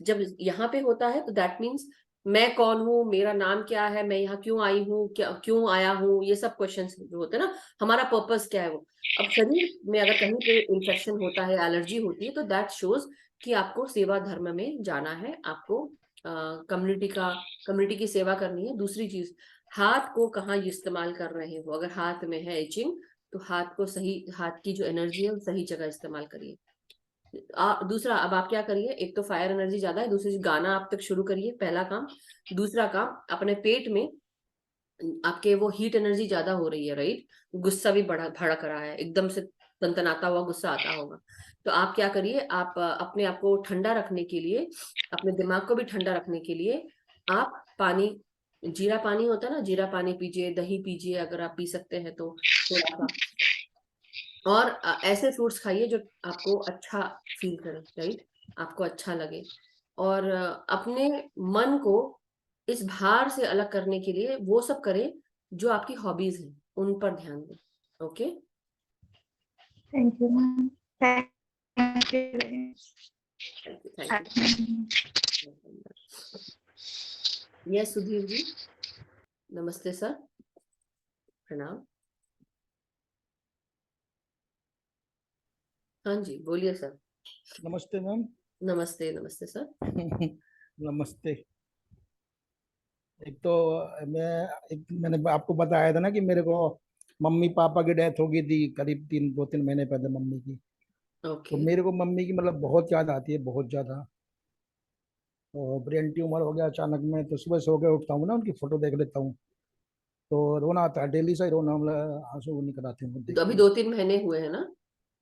जब यहाँ पे होता है तो दैट मीन्स मैं कौन हूँ, मेरा नाम क्या है, मैं यहाँ क्यों आई हूँ, क्या क्यों आया हूँ, ये सब क्वेश्चन जो होते हैं ना, हमारा पर्पस क्या है वो। अब शरीर में अगर कहीं पे इन्फेक्शन होता है, एलर्जी होती है, तो दैट शोज कि आपको सेवा धर्म में जाना है, आपको कम्युनिटी की सेवा करनी है। दूसरी चीज, हाथ को कहाँ इस्तेमाल कर रहे हो, अगर हाथ में है इचिंग, तो हाथ को सही, हाथ की जो एनर्जी है वो सही जगह इस्तेमाल करिए। दूसरा, अब आप क्या करिए, एक तो फायर एनर्जी ज्यादा है, दूसरी गाना आप तक शुरू करिए, पहला काम। दूसरा काम, अपने पेट में आपके वो हीट एनर्जी ज्यादा हो रही है, राइट? गुस्सा भी बढ़ा भड़क रहा है, एकदम से तनतनाता हुआ गुस्सा आता होगा। तो आप क्या करिए, आप अपने आप को ठंडा रखने के लिए, अपने दिमाग को भी ठंडा रखने के लिए, आप पानी, जीरा पानी होता है ना, जीरा पानी पीजिए, दही पीजिए अगर आप पी सकते हैं तो थोड़ा सा। और ऐसे फ्रूट्स खाइए जो आपको अच्छा फील करे, राइट? आपको अच्छा लगे। और अपने मन को इस भार से अलग करने के लिए वो सब करें जो आपकी हॉबीज हैं, उन पर ध्यान दें। Okay? Thank you ma'am. Thank you. Thank you. Yes Sudhir ji, नमस्ते सर, प्रणाम। हाँ जी, बोलिए सर। नमस्ते मैम। नमस्ते, नमस्ते सर। नमस्ते। एक तो मैंने आपको बताया था ना कि मेरे को मम्मी पापा की डेथ हो गई थी करीब 2-3 महीने पहले मम्मी की। तो ओके। मेरे को मम्मी की मतलब बहुत याद आती है, बहुत ज्यादा। और ब्रेन ट्यूमर हो गया अचानक में, तो सुबह सो के उठता हूँ ना, उनकी फोटो देख लेता हूँ तो रोना आता है, डेली से ही रोना, मतलब आंसू निकल आते हैं देख तो अभी के। 2-3 महीने हुए हैं ना?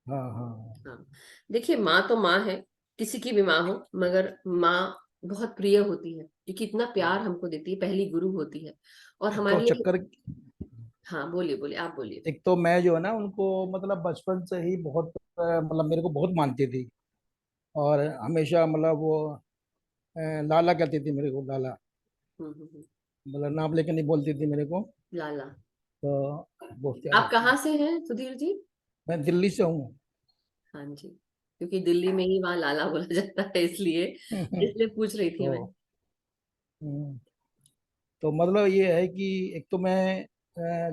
हाँ हाँ। हाँ। देखिए, माँ तो माँ है, किसी की भी माँ हो, मगर माँ बहुत प्रिय होती है क्योंकि इतना प्यार हमको देती है, पहली गुरु होती है और एक तो हमारे लिए। चक्कर, हाँ, बोलिए बोलिए, आप बोलिए। एक तो मैं जो है ना उनको मतलब बचपन से ही बहुत मतलब मेरे को बहुत मानती थी। और हमेशा मतलब वो लाला कहती थी मेरे को, लाला। हम्म। मतलब नाम लेके नहीं बोलती थी मेरे को। लाला। तो बहुत याद आप आती कहाँ है। से हैं सुधीर जी? मैं दिल्ली से हूँ। हाँ जी, क्योंकि दिल्ली में ही वहाँ लाला बोला जाता है, इसलिए इसलिए पूछ रही थी मैं। तो हम्म, तो मतलब ये है कि एक तो मैं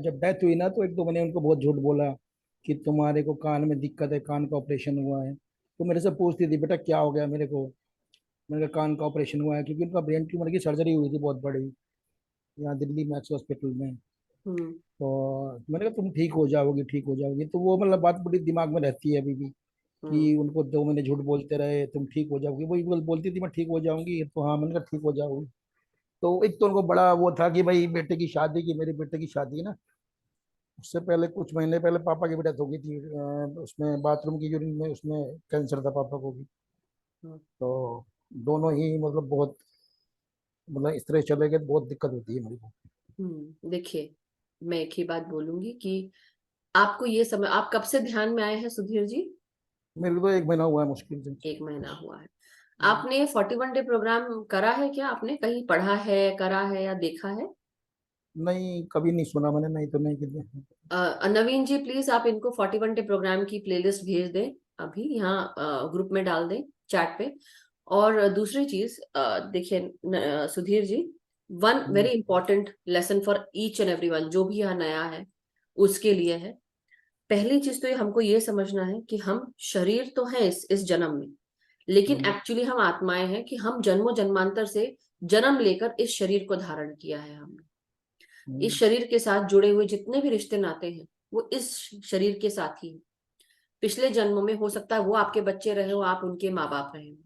जब डेथ हुई ना, तो एक तो मैंने उनको बहुत झूठ बोला कि तुम्हारे को कान में दिक्कत है, कान का ऑपरेशन हुआ है। तो मेरे से पूछती थी बेटा क्या हो गया मेरे को। मैंने कहा कान का ऑपरेशन हुआ है, क्योंकि उनका ब्रेन ट्यूमर की सर्जरी हुई थी बहुत बड़ी, यहाँ दिल्ली मैक्स हॉस्पिटल में। हम्म। तो मैंने कहा तुम ठीक हो जाओगी, ठीक हो जाओगी। तो वो मतलब बात बड़ी दिमाग में रहती है अभी भी, हम्म। कि उनको 2 महीने झूठ बोलते रहे तुम ठीक हो जाओगी, वही बोलती थी मैं ठीक हो जाऊंगी। तो हाँ, मैंने कहा ठीक हो जाओगी। तो एक तो उनको बड़ा वो था कि भाई बेटे की शादी की, मेरे बेटे की शादी ना, उससे पहले कुछ महीने पहले पापा की भी डेथ हो गई थी। उसमें बाथरूम की यूरिन में उसमें कैंसर था पापा को भी। हम्म। तो दोनों ही मतलब बहुत, मतलब इस तरह चले गए तो बहुत दिक्कत होती है मेरे को। देखिए, मैं एक ही बात बोलूंगी कि आपको ये समय, आप कब से ध्यान में आए हैं सुधीर जी? मेरे को तो 1 महीना हुआ है मुश्किल से। 1 महीना हुआ है। हम्म। आपने 41 डे प्रोग्राम करा है क्या? आपने कहीं पढ़ा है, करा है या देखा है? नहीं, कभी नहीं सुना मैंने, नहीं तो नहीं कितने। नवीन जी, प्लीज आप इनको 41 डे प्रोग्राम की प्लेलिस्ट भेज दें, अभी यहाँ ग्रुप में डाल दें, चैट पे। और दूसरी चीज, देखिए Sudhir ji, one very hmm, important lesson for each and everyone जो भी यहाँ नया है उसके लिए है। पहली चीज तो ये हमको ये समझना है कि हम शरीर तो है इस जन्म में, लेकिन हम्म, एक्चुअली हम आत्माएं हैं, कि हम जन्मों जन्मांतर से जन्म लेकर इस शरीर को धारण किया है हमने। इस हम्म, शरीर के साथ जुड़े हुए जितने भी रिश्ते नाते हैं वो इस शरीर के साथ ही हैं। पिछले जन्मों में हो सकता है वो आपके बच्चे रहे हो, आप उनके माँ बाप रहे हो।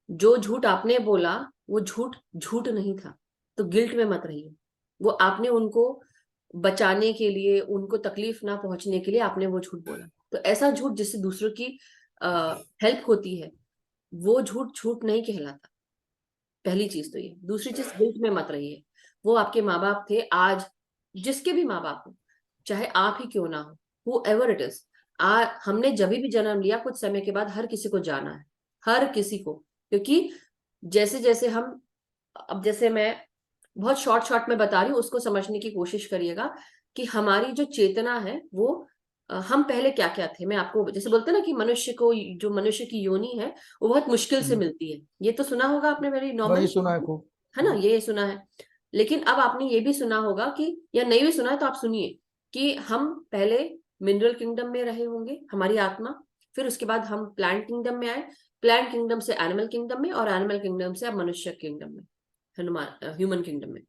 जो झूठ आपने बोला वो झूठ झूठ नहीं था, तो गिल्ट में मत रहिए। वो आपने उनको बचाने के लिए, उनको तकलीफ ना पहुंचने के लिए आपने वो झूठ बोला। तो ऐसा झूठ जिससे दूसरों की हेल्प होती है, वो झूठ झूठ नहीं कहलाता। पहली चीज तो ये। दूसरी चीज, गिल्ट में मत रहिए। वो आपके माँ बाप थे, आज जिसके भी माँ बाप हो, चाहे आप ही क्यों ना हो, हु एवर इट इज, हमने जब भी जन्म लिया कुछ समय के बाद हर किसी को जाना है, हर किसी को। क्योंकि जैसे जैसे हम, अब जैसे मैं बहुत शॉर्ट शॉर्ट में बता रही हूँ, उसको समझने की कोशिश करिएगा कि हमारी जो चेतना है वो हम पहले क्या क्या थे। मैं आपको जैसे बोलते हैं ना कि मनुष्य को, जो मनुष्य की योनि है वो बहुत मुश्किल से हम्म। मिलती है, ये तो सुना होगा आपने, मेरी वही नॉर्मली, सुना है खूब। है ना, ये सुना है। लेकिन अब आपने ये भी सुना होगा कि, या नहीं भी सुना है तो आप सुनिए, कि हम पहले मिनरल किंगडम में रहे होंगे, हमारी आत्मा। फिर उसके बाद हम प्लांट किंगडम में आए, प्लांट किंगडम से एनिमल किंगडम में, और एनिमल किंगडम से अब मनुष्य किंगडम में, हनुमान ह्यूमन किंगडम में।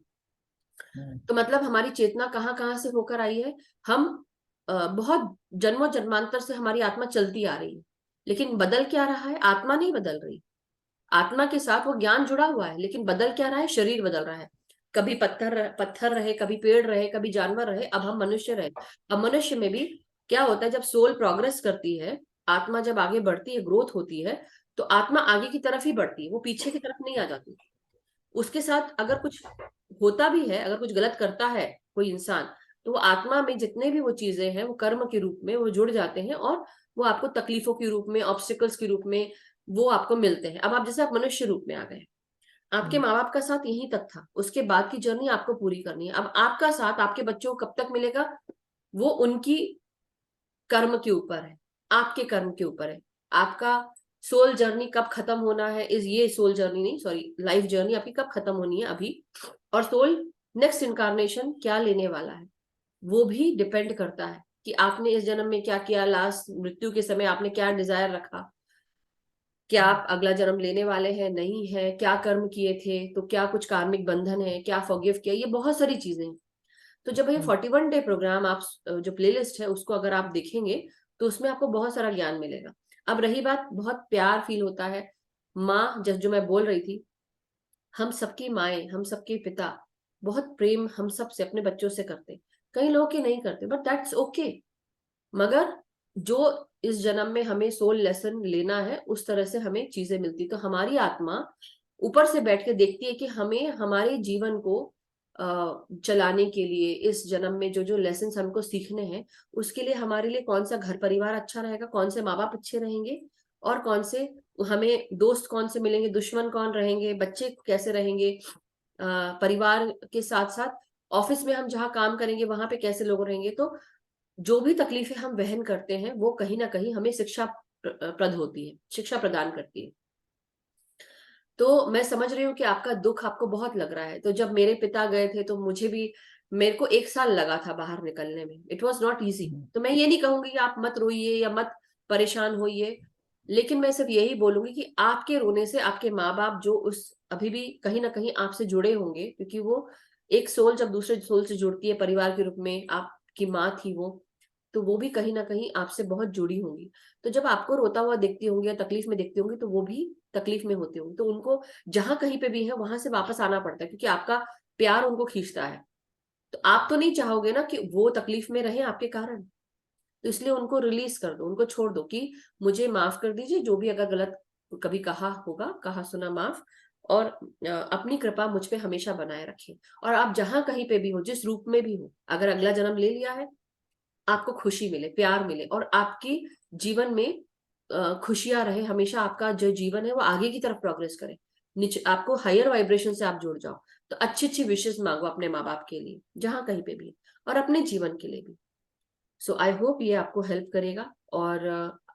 हम्म, तो मतलब हमारी चेतना कहाँ कहाँ से होकर आई है। हम बहुत जन्मों जन्मांतर से हमारी आत्मा चलती आ रही है। लेकिन बदल क्या रहा है? आत्मा नहीं बदल रही। आत्मा के साथ वो ज्ञान जुड़ा हुआ है, लेकिन बदल क्या रहा है? शरीर बदल रहा है। कभी पत्थर रहे, कभी पेड़ रहे, कभी जानवर रहे, अब हम मनुष्य रहे। अब मनुष्य में भी क्या होता है, जब सोल प्रोग्रेस करती है, आत्मा जब आगे बढ़ती है, ग्रोथ होती है, तो आत्मा आगे की तरफ ही बढ़ती है, वो पीछे की तरफ नहीं आ जाती। उसके साथ अगर कुछ होता भी है, अगर कुछ गलत करता है कोई इंसान, तो वो आत्मा में जितने भी वो चीजें हैं वो कर्म के रूप में वो जुड़ जाते हैं, और वो आपको तकलीफों के रूप में, ऑब्स्टिकल्स के रूप में वो आपको मिलते हैं। अब आप जैसे आप मनुष्य रूप में आ गए, आपके माँ बाप का साथ यहीं तक था, उसके बाद की जर्नी आपको पूरी करनी है। अब आपका साथ आपके बच्चों को कब तक मिलेगा, वो उनकी कर्म के ऊपर है, आपके कर्म के ऊपर है। आपका सोल जर्नी कब खत्म होना है, इस ये सोल जर्नी नहीं, सॉरी, लाइफ जर्नी आपकी कब खत्म होनी है अभी, और सोल नेक्स्ट इनकारनेशन क्या लेने वाला है, वो भी डिपेंड करता है कि आपने इस जन्म में क्या किया, लास्ट मृत्यु के समय आपने क्या डिजायर रखा, क्या आप अगला जन्म लेने वाले हैं, नहीं है, क्या कर्म किए थे, तो क्या कुछ कार्मिक बंधन है, क्या फॉरगिव किया, ये बहुत सारी चीजें हैं। तो जब ये 41 डे प्रोग्राम आप जो प्लेलिस्ट है उसको अगर आप देखेंगे, तो उसमें आपको बहुत सारा ज्ञान मिलेगा। अब रही बात, बहुत प्यार फील होता है, माँ, जब जो मैं बोल रही थी, हम सबकी माएँ, हम सबके पिता बहुत प्रेम हम सब से अपने बच्चों से करते, कई लोग के नहीं करते, बट दैट्स ओके। मगर जो इस जन्म में हमें सोल लेसन लेना है, उस तरह से हमें चीजें मिलती, तो हमारी आत्मा ऊपर से बैठ के देखती है कि हमें हमारे जीवन को चलाने के लिए, इस जन्म में जो जो लेसन हमको सीखने हैं, उसके लिए हमारे लिए कौन सा घर परिवार अच्छा रहेगा, कौन से माँ बाप अच्छे रहेंगे, और कौन से हमें दोस्त कौन से मिलेंगे, दुश्मन कौन रहेंगे, बच्चे कैसे रहेंगे, परिवार के साथ साथ ऑफिस में हम जहाँ काम करेंगे वहां पे कैसे लोग रहेंगे। तो जो भी तकलीफें हम वहन करते हैं वो कहीं ना कहीं हमें शिक्षा प्रद होती है, शिक्षा प्रदान करती है। तो मैं समझ रही हूँ कि आपका दुख आपको बहुत लग रहा है। तो जब मेरे पिता गए थे तो मुझे भी, मेरे को 1 साल लगा था बाहर निकलने में, इट वॉज नॉट ईजी। तो मैं ये नहीं कहूंगी कि आप मत रोइए या मत परेशान होइए, लेकिन मैं सिर्फ यही बोलूंगी कि आपके रोने से आपके माँ बाप जो उस अभी भी कहीं ना कहीं आपसे जुड़े होंगे, क्योंकि वो एक सोल जब दूसरे सोल से जुड़ती है परिवार के रूप में, आपकी माँ थी वो, तो वो भी कहीं ना कहीं आपसे बहुत जुड़ी होंगी। तो जब आपको रोता हुआ देखती होंगी या तकलीफ में देखती होंगी, तो वो भी तकलीफ में होते होंगे, तो उनको जहां कहीं पे भी है वहां से वापस आना पड़ता है, क्योंकि आपका प्यार उनको खींचता है। तो आप तो नहीं चाहोगे ना कि वो तकलीफ में रहे आपके कारण, तो इसलिए उनको रिलीज कर दो, उनको छोड़ दो कि मुझे माफ कर दीजिए, जो भी अगर गलत कभी कहा होगा, कहा सुना माफ, और अपनी कृपा मुझ पे हमेशा बनाए रखें। और आप जहां कहीं पे भी हो, जिस रूप में भी हो, अगर अगला जन्म ले लिया है, आपको खुशी मिले, प्यार मिले, और आपकी जीवन में खुशियां रहे हमेशा, आपका जो जीवन है वो आगे की तरफ प्रोग्रेस करे, नीचे आपको हायर वाइब्रेशन से आप जुड़ जाओ। तो अच्छी अच्छी विशेष मांगो अपने माँ बाप के लिए जहां कहीं पे भी, और अपने जीवन के लिए भी। सो आई होप ये आपको हेल्प करेगा। और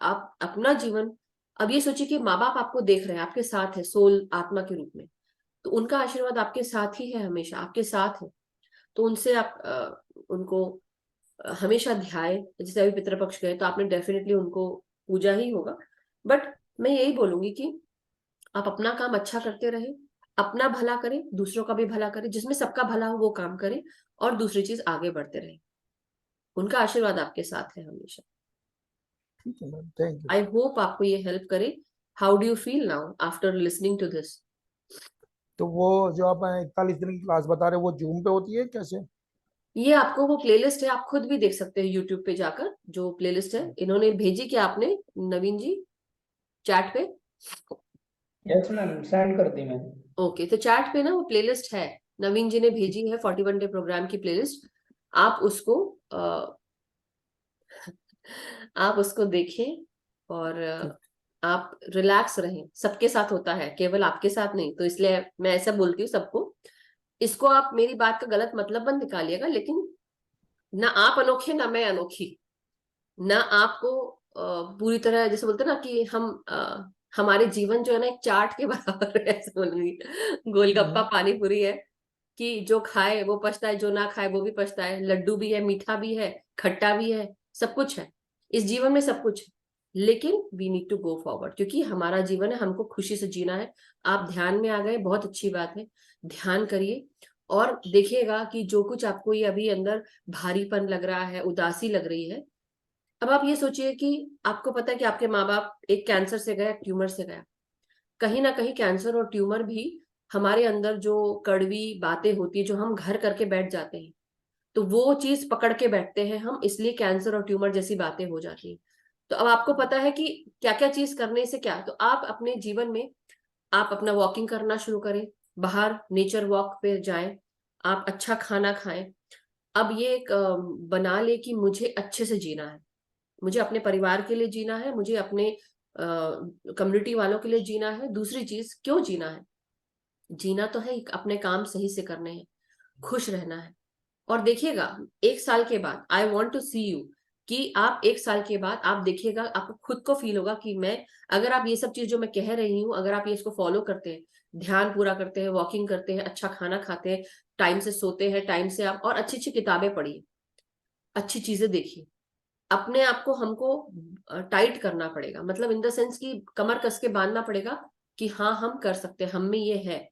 आप अपना जीवन, अब ये सोचिए कि माँ बाप आपको देख रहे हैं, आपके साथ है सोल आत्मा के रूप में, तो उनका आशीर्वाद आपके साथ ही है, हमेशा आपके साथ है। तो उनसे आप उनको हमेशा ध्याय, जैसे अभी पितृपक्ष गए तो आपने डेफिनेटली उनको पूजा ही होगा, बट मैं यही बोलूंगी कि आप अपना काम अच्छा करते रहे, अपना भला करें, दूसरों का भी भला करें, जिसमें सबका भला हो वो काम करें, और दूसरी चीज आगे बढ़ते रहे। उनका आशीर्वाद आपके साथ है हमेशा। ठीक है ma'am, thank you. I hope आपको ये हेल्प करे। How do you feel now after listening to this? तो वो जो आप 41 दिन की क्लास बता रहे हो, वो जूम पे होती है कैसे? ये आपको वो प्लेलिस्ट है, आप खुद भी देख सकते हैं यूट्यूब पे जाकर, जो प्लेलिस्ट है इन्होंने भेजी क्या आपने, नवीन जी, चैट पे? यस मैम, सेंड कर दी मैंने। ओके, तो चैट पे ना वो प्लेलिस्ट है, नवीन जी ने भेजी है 41 डे प्रोग्राम की प्लेलिस्ट। आप उसको आप उसको देखें, और आप रिलैक्स रहें। सबके साथ होता है, केवल आपके साथ नहीं, तो इसलिए मैं ऐसा बोलती हूँ सबको। इसको आप मेरी बात का गलत मतलब मत निकालिएगा, लेकिन ना आप अनोखे ना मैं अनोखी, ना आपको पूरी तरह, जैसे बोलते हैं ना कि हम हमारे जीवन जो है ना एक चाट के बराबर है, ऐसे बोलूंगी, गोलगप्पा पानी पूरी है, कि जो खाए वो पछता है, जो ना खाए वो भी पछता है, लड्डू भी है, मीठा भी है, खट्टा भी है, सब कुछ है इस जीवन में, सब कुछ है। लेकिन we need to go forward, क्योंकि हमारा जीवन है, हमको खुशी से जीना है। आप ध्यान में आ गए, बहुत अच्छी बात है, ध्यान करिए, और देखिएगा कि जो कुछ आपको ये अभी अंदर भारीपन लग रहा है, उदासी लग रही है, अब आप ये सोचिए कि आपको पता है कि आपके माँ बाप एक कैंसर से गया, ट्यूमर से गया। कहीं ना कहीं कैंसर और ट्यूमर भी हमारे अंदर जो कड़वी बातें होती है, जो हम घर करके बैठ जाते हैं, तो वो चीज पकड़ के बैठते हैं हम, इसलिए कैंसर और ट्यूमर जैसी बातें हो जाती हैं। तो अब आपको पता है कि क्या क्या चीज करने से क्या, तो आप अपने जीवन में आप अपना वॉकिंग करना शुरू करें, बाहर नेचर वॉक पे जाएं, आप अच्छा खाना खाएं। अब ये एक बना ले कि मुझे अच्छे से जीना है, मुझे अपने परिवार के लिए जीना है, मुझे अपने कम्युनिटी वालों के लिए जीना है। दूसरी चीज क्यों जीना है, जीना तो है, अपने काम सही से करने हैं, खुश रहना है। और देखिएगा, एक साल के बाद I want to see you, कि आप एक साल के बाद आप देखिएगा, आपको खुद को फील होगा कि मैं, अगर आप ये सब चीज जो मैं कह रही हूँ, अगर आप ये इसको फॉलो करते हैं, ध्यान पूरा करते हैं, वॉकिंग करते हैं, अच्छा खाना खाते हैं, टाइम से सोते हैं, टाइम से आप, और अच्छी अच्छी किताबें पढ़िए, अच्छी चीजें देखिए। अपने आप को हमको टाइट करना पड़ेगा, मतलब इन द सेंस कि कमर कस के बांधना पड़ेगा कि हाँ हम कर सकते हैं, हम में ये है।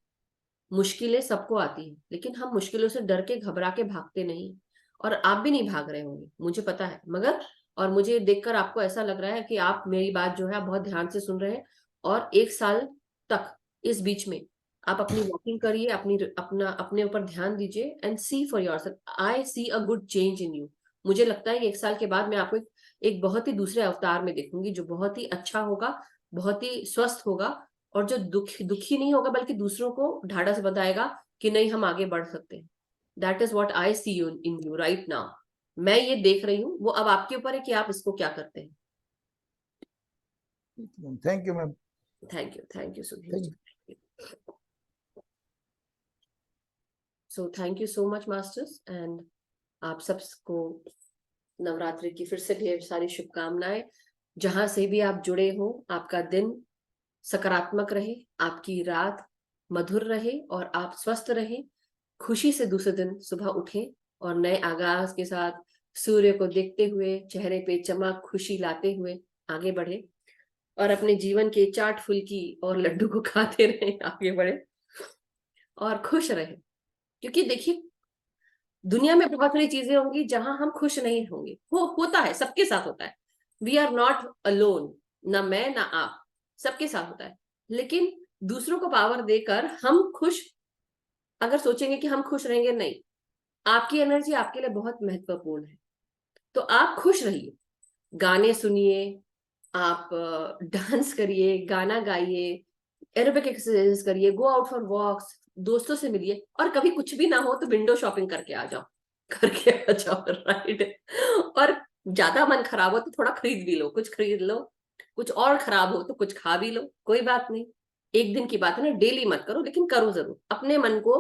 मुश्किलें सबको आती है, लेकिन हम मुश्किलों से डर के घबरा के भागते नहीं। और आप भी नहीं भाग रहे होंगे, मुझे पता है, मगर और मुझे देखकर आपको ऐसा लग रहा है कि आप मेरी बात जो है आप बहुत ध्यान से सुन रहे हैं। और एक साल तक इस बीच में आप अपनी वॉकिंग करिए, अपना अपने ऊपर ध्यान दीजिए, and see for yourself. I see a good change in you. मुझे लगता है कि एक साल के बाद मैं आपको एक बहुत ही दूसरे अवतार में देखूंगी, जो बहुत ही अच्छा होगा, बहुत ही स्वस्थ होगा, और जो दुखी नहीं होगा, बल्कि दूसरों को ढाढ़स बताएगा कि नहीं, हम आगे बढ़ सकते हैं। That is what I see you in you right now. मैं ये देख रही हूँ, वो अब आपके ऊपर है कि आप इसको क्या करते हैं। Thank you ma'am. Thank you Sudhir thank ji. So thank you so much masters, and आप सबको नवरात्रि की फिर से ढेर सारी शुभकामनाएं। जहां से भी आप जुड़े हो, आपका दिन सकारात्मक रहे, आपकी रात मधुर रहे, और आप स्वस्थ रहे, खुशी से दूसरे दिन सुबह उठे, और नए आगाज के साथ सूर्य को देखते हुए, चेहरे पे चमक, खुशी लाते हुए आगे बढ़े, और अपने जीवन के चाट फुल्की और लड्डू को खाते रहे, आगे बढ़े और खुश रहे। क्योंकि देखिए, दुनिया में बहुत सारी चीजें होंगी जहां हम खुश नहीं होंगे, होता है, सबके साथ होता है। वी आर नॉट अलोन, ना मैं ना आप, सबके साथ होता है। लेकिन दूसरों को पावर देकर हम खुश, अगर सोचेंगे कि हम खुश रहेंगे, नहीं, आपकी एनर्जी आपके लिए बहुत महत्वपूर्ण है। तो आप खुश रहिए, गाने सुनिए, आप डांस करिए, गाना गाइए, एरोबिक एक्सरसाइज करिए, गो आउट फॉर वॉक्स, दोस्तों से मिलिए, और कभी कुछ भी ना हो तो विंडो शॉपिंग करके आ जाओ राइट। और ज्यादा मन खराब हो तो थोड़ा खरीद भी लो, कुछ खरीद लो, कुछ और खराब हो तो कुछ खा भी लो, कोई बात नहीं। एक दिन की बात है ना, डेली मत करो, लेकिन करो जरूर। अपने मन को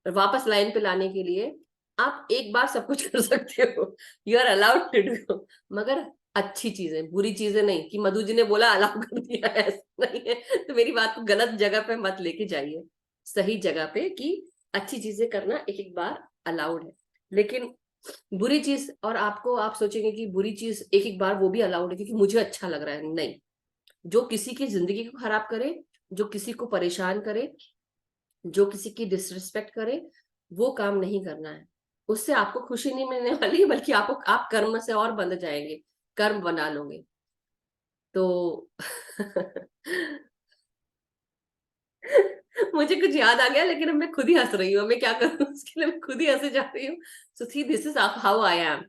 वापस लाइन पे लाने के लिए आप एक बार सब कुछ कर सकते हो, you are allowed to do, मगर अच्छी चीजें, बुरी चीजें नहीं, कि मधु जी ने बोला अलाउ कर दिया है, ऐसा नहीं है। तो मेरी बात को गलत जगह पे मत लेके जाइए, सही जगह पे, कि अच्छी चीजें करना एक एक बार अलाउड है, लेकिन बुरी चीज, और आपको आप सोचेंगे कि बुरी चीज एक एक बार वो भी अलाउड है क्योंकि मुझे अच्छा लग रहा है, नहीं। जो किसी की जिंदगी को खराब करे, जो किसी को परेशान करे, जो किसी की डिसरिस्पेक्ट करे, वो काम नहीं करना है। उससे आपको खुशी नहीं मिलने वाली, बल्कि आप कर्म से और बंध जाएंगे, कर्म बना लोगे। तो मुझे कुछ याद आ गया, लेकिन अब मैं खुद ही हंस रही हूँ, मैं क्या करूँ, उसके लिए मैं खुद ही हंसे जा रही हूँ। So see, this is how I am.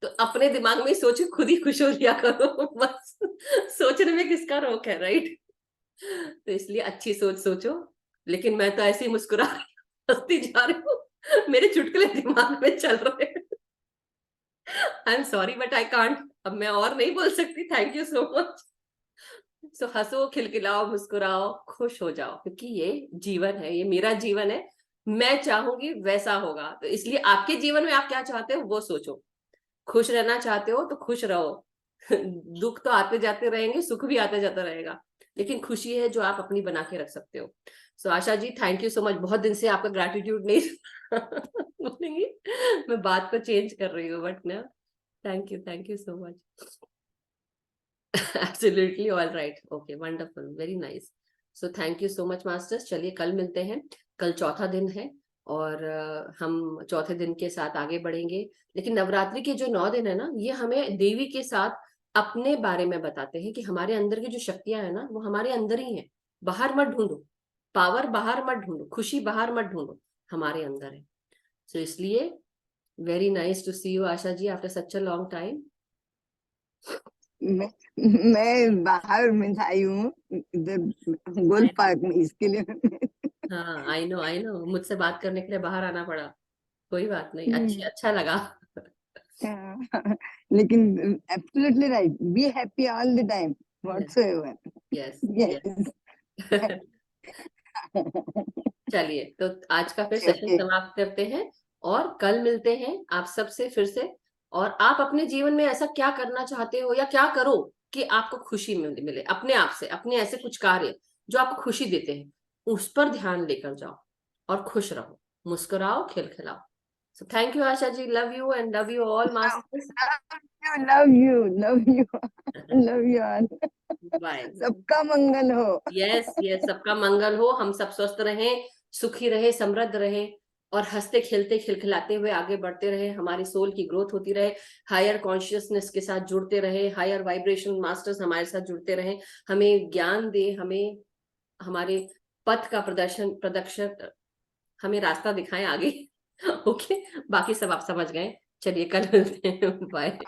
तो अपने दिमाग में सोचो, खुद ही खुश हो लिया करो, बस सोचने में किसका रोक है, राइट। तो इसलिए अच्छी सोच सोचो। लेकिन मैं तो ऐसे ही मुस्कुरा रही हूँ, हंसती जा रही हूँ, मेरे चुटकुले दिमाग में चल रहे हैं। I am sorry but I can't, अब मैं और नहीं बोल सकती। Thank you so much. So हंसो, खिलखिलाओ, मुस्कुराओ, खुश हो जाओ, क्योंकि ये जीवन है, ये मेरा जीवन है, मैं चाहूंगी वैसा होगा। तो इसलिए आपके जीवन में आप क्या चाहते हो वो सोचो। खुश रहना चाहते हो तो खुश रहो। दुख तो आते जाते रहेंगे, सुख भी आते जाता रहेगा, लेकिन खुशी है जो आप अपनी बना के रख सकते हो। सो Asha ji, thank you so much. बहुत दिन से आपका ग्रैटिट्यूड नहीं बोलेंगी, मैं बात को चेंज कर रही हूँ, बट ना, thank you so much. Absolutely, all right, okay, wonderful, very nice. So thank you so much masters. चलिए कल मिलते हैं, कल चौथा दिन है, और हम चौथे दिन के साथ आगे बढ़ेंगे। लेकिन नवरात्रि के जो 9 दिन है ना, ये हमें देवी के साथ अपने बारे में बताते हैं कि हमारे अंदर की जो शक्तियां है ना, वो हमारे अंदर ही है। बाहर मत ढूंढो, पावर बाहर मत ढूंढो, खुशी बाहर मत ढूंढो, हमारे अंदर है। सो इसलिए very nice to see you Asha ji after such a long time. मैं मैं बाहर में आई हूँ इधर गोल पार्क में, इसके लिए हाँ, आई नो मुझसे बात करने के लिए बाहर आना पड़ा। कोई बात नहीं, हम्म, अच्छा लगा। हाँ, लेकिन absolutely right, be happy all the time whatsoever. Yes yes. चलिए, तो आज का फिर सेशन ओके, समाप्त करते हैं और कल मिलते हैं आप सबसे फिर से। और आप अपने जीवन में ऐसा क्या करना चाहते हो या क्या करो कि आपको खुशी मिले अपने आप से, अपने ऐसे कुछ कार्य जो आपको खुशी देते हैं, उस पर ध्यान लेकर जाओ और खुश रहो, मुस्कुराओ, खिलखिलाओ। So thank you Asha ji, love you and love you all masters. Love you love you all. Bye. सबका मंगल हो। यस यस, सबका मंगल हो, हम सब स्वस्थ रहें, सुखी रहे, समृद्ध रहे और हंसते खेलते खिलखिलाते हुए आगे बढ़ते रहे, हमारी सोल की ग्रोथ होती रहे, हायर कॉन्शियसनेस के साथ जुड़ते रहे, हायर वाइब्रेशन मास्टर्स हमारे साथ जुड़ते रहे, हमें ज्ञान दे, हमें हमारे पथ का प्रदर्शक हमें रास्ता दिखाएं आगे। ओके, बाकी सब आप समझ गए। चलिए, कल मिलते हैं। बाय।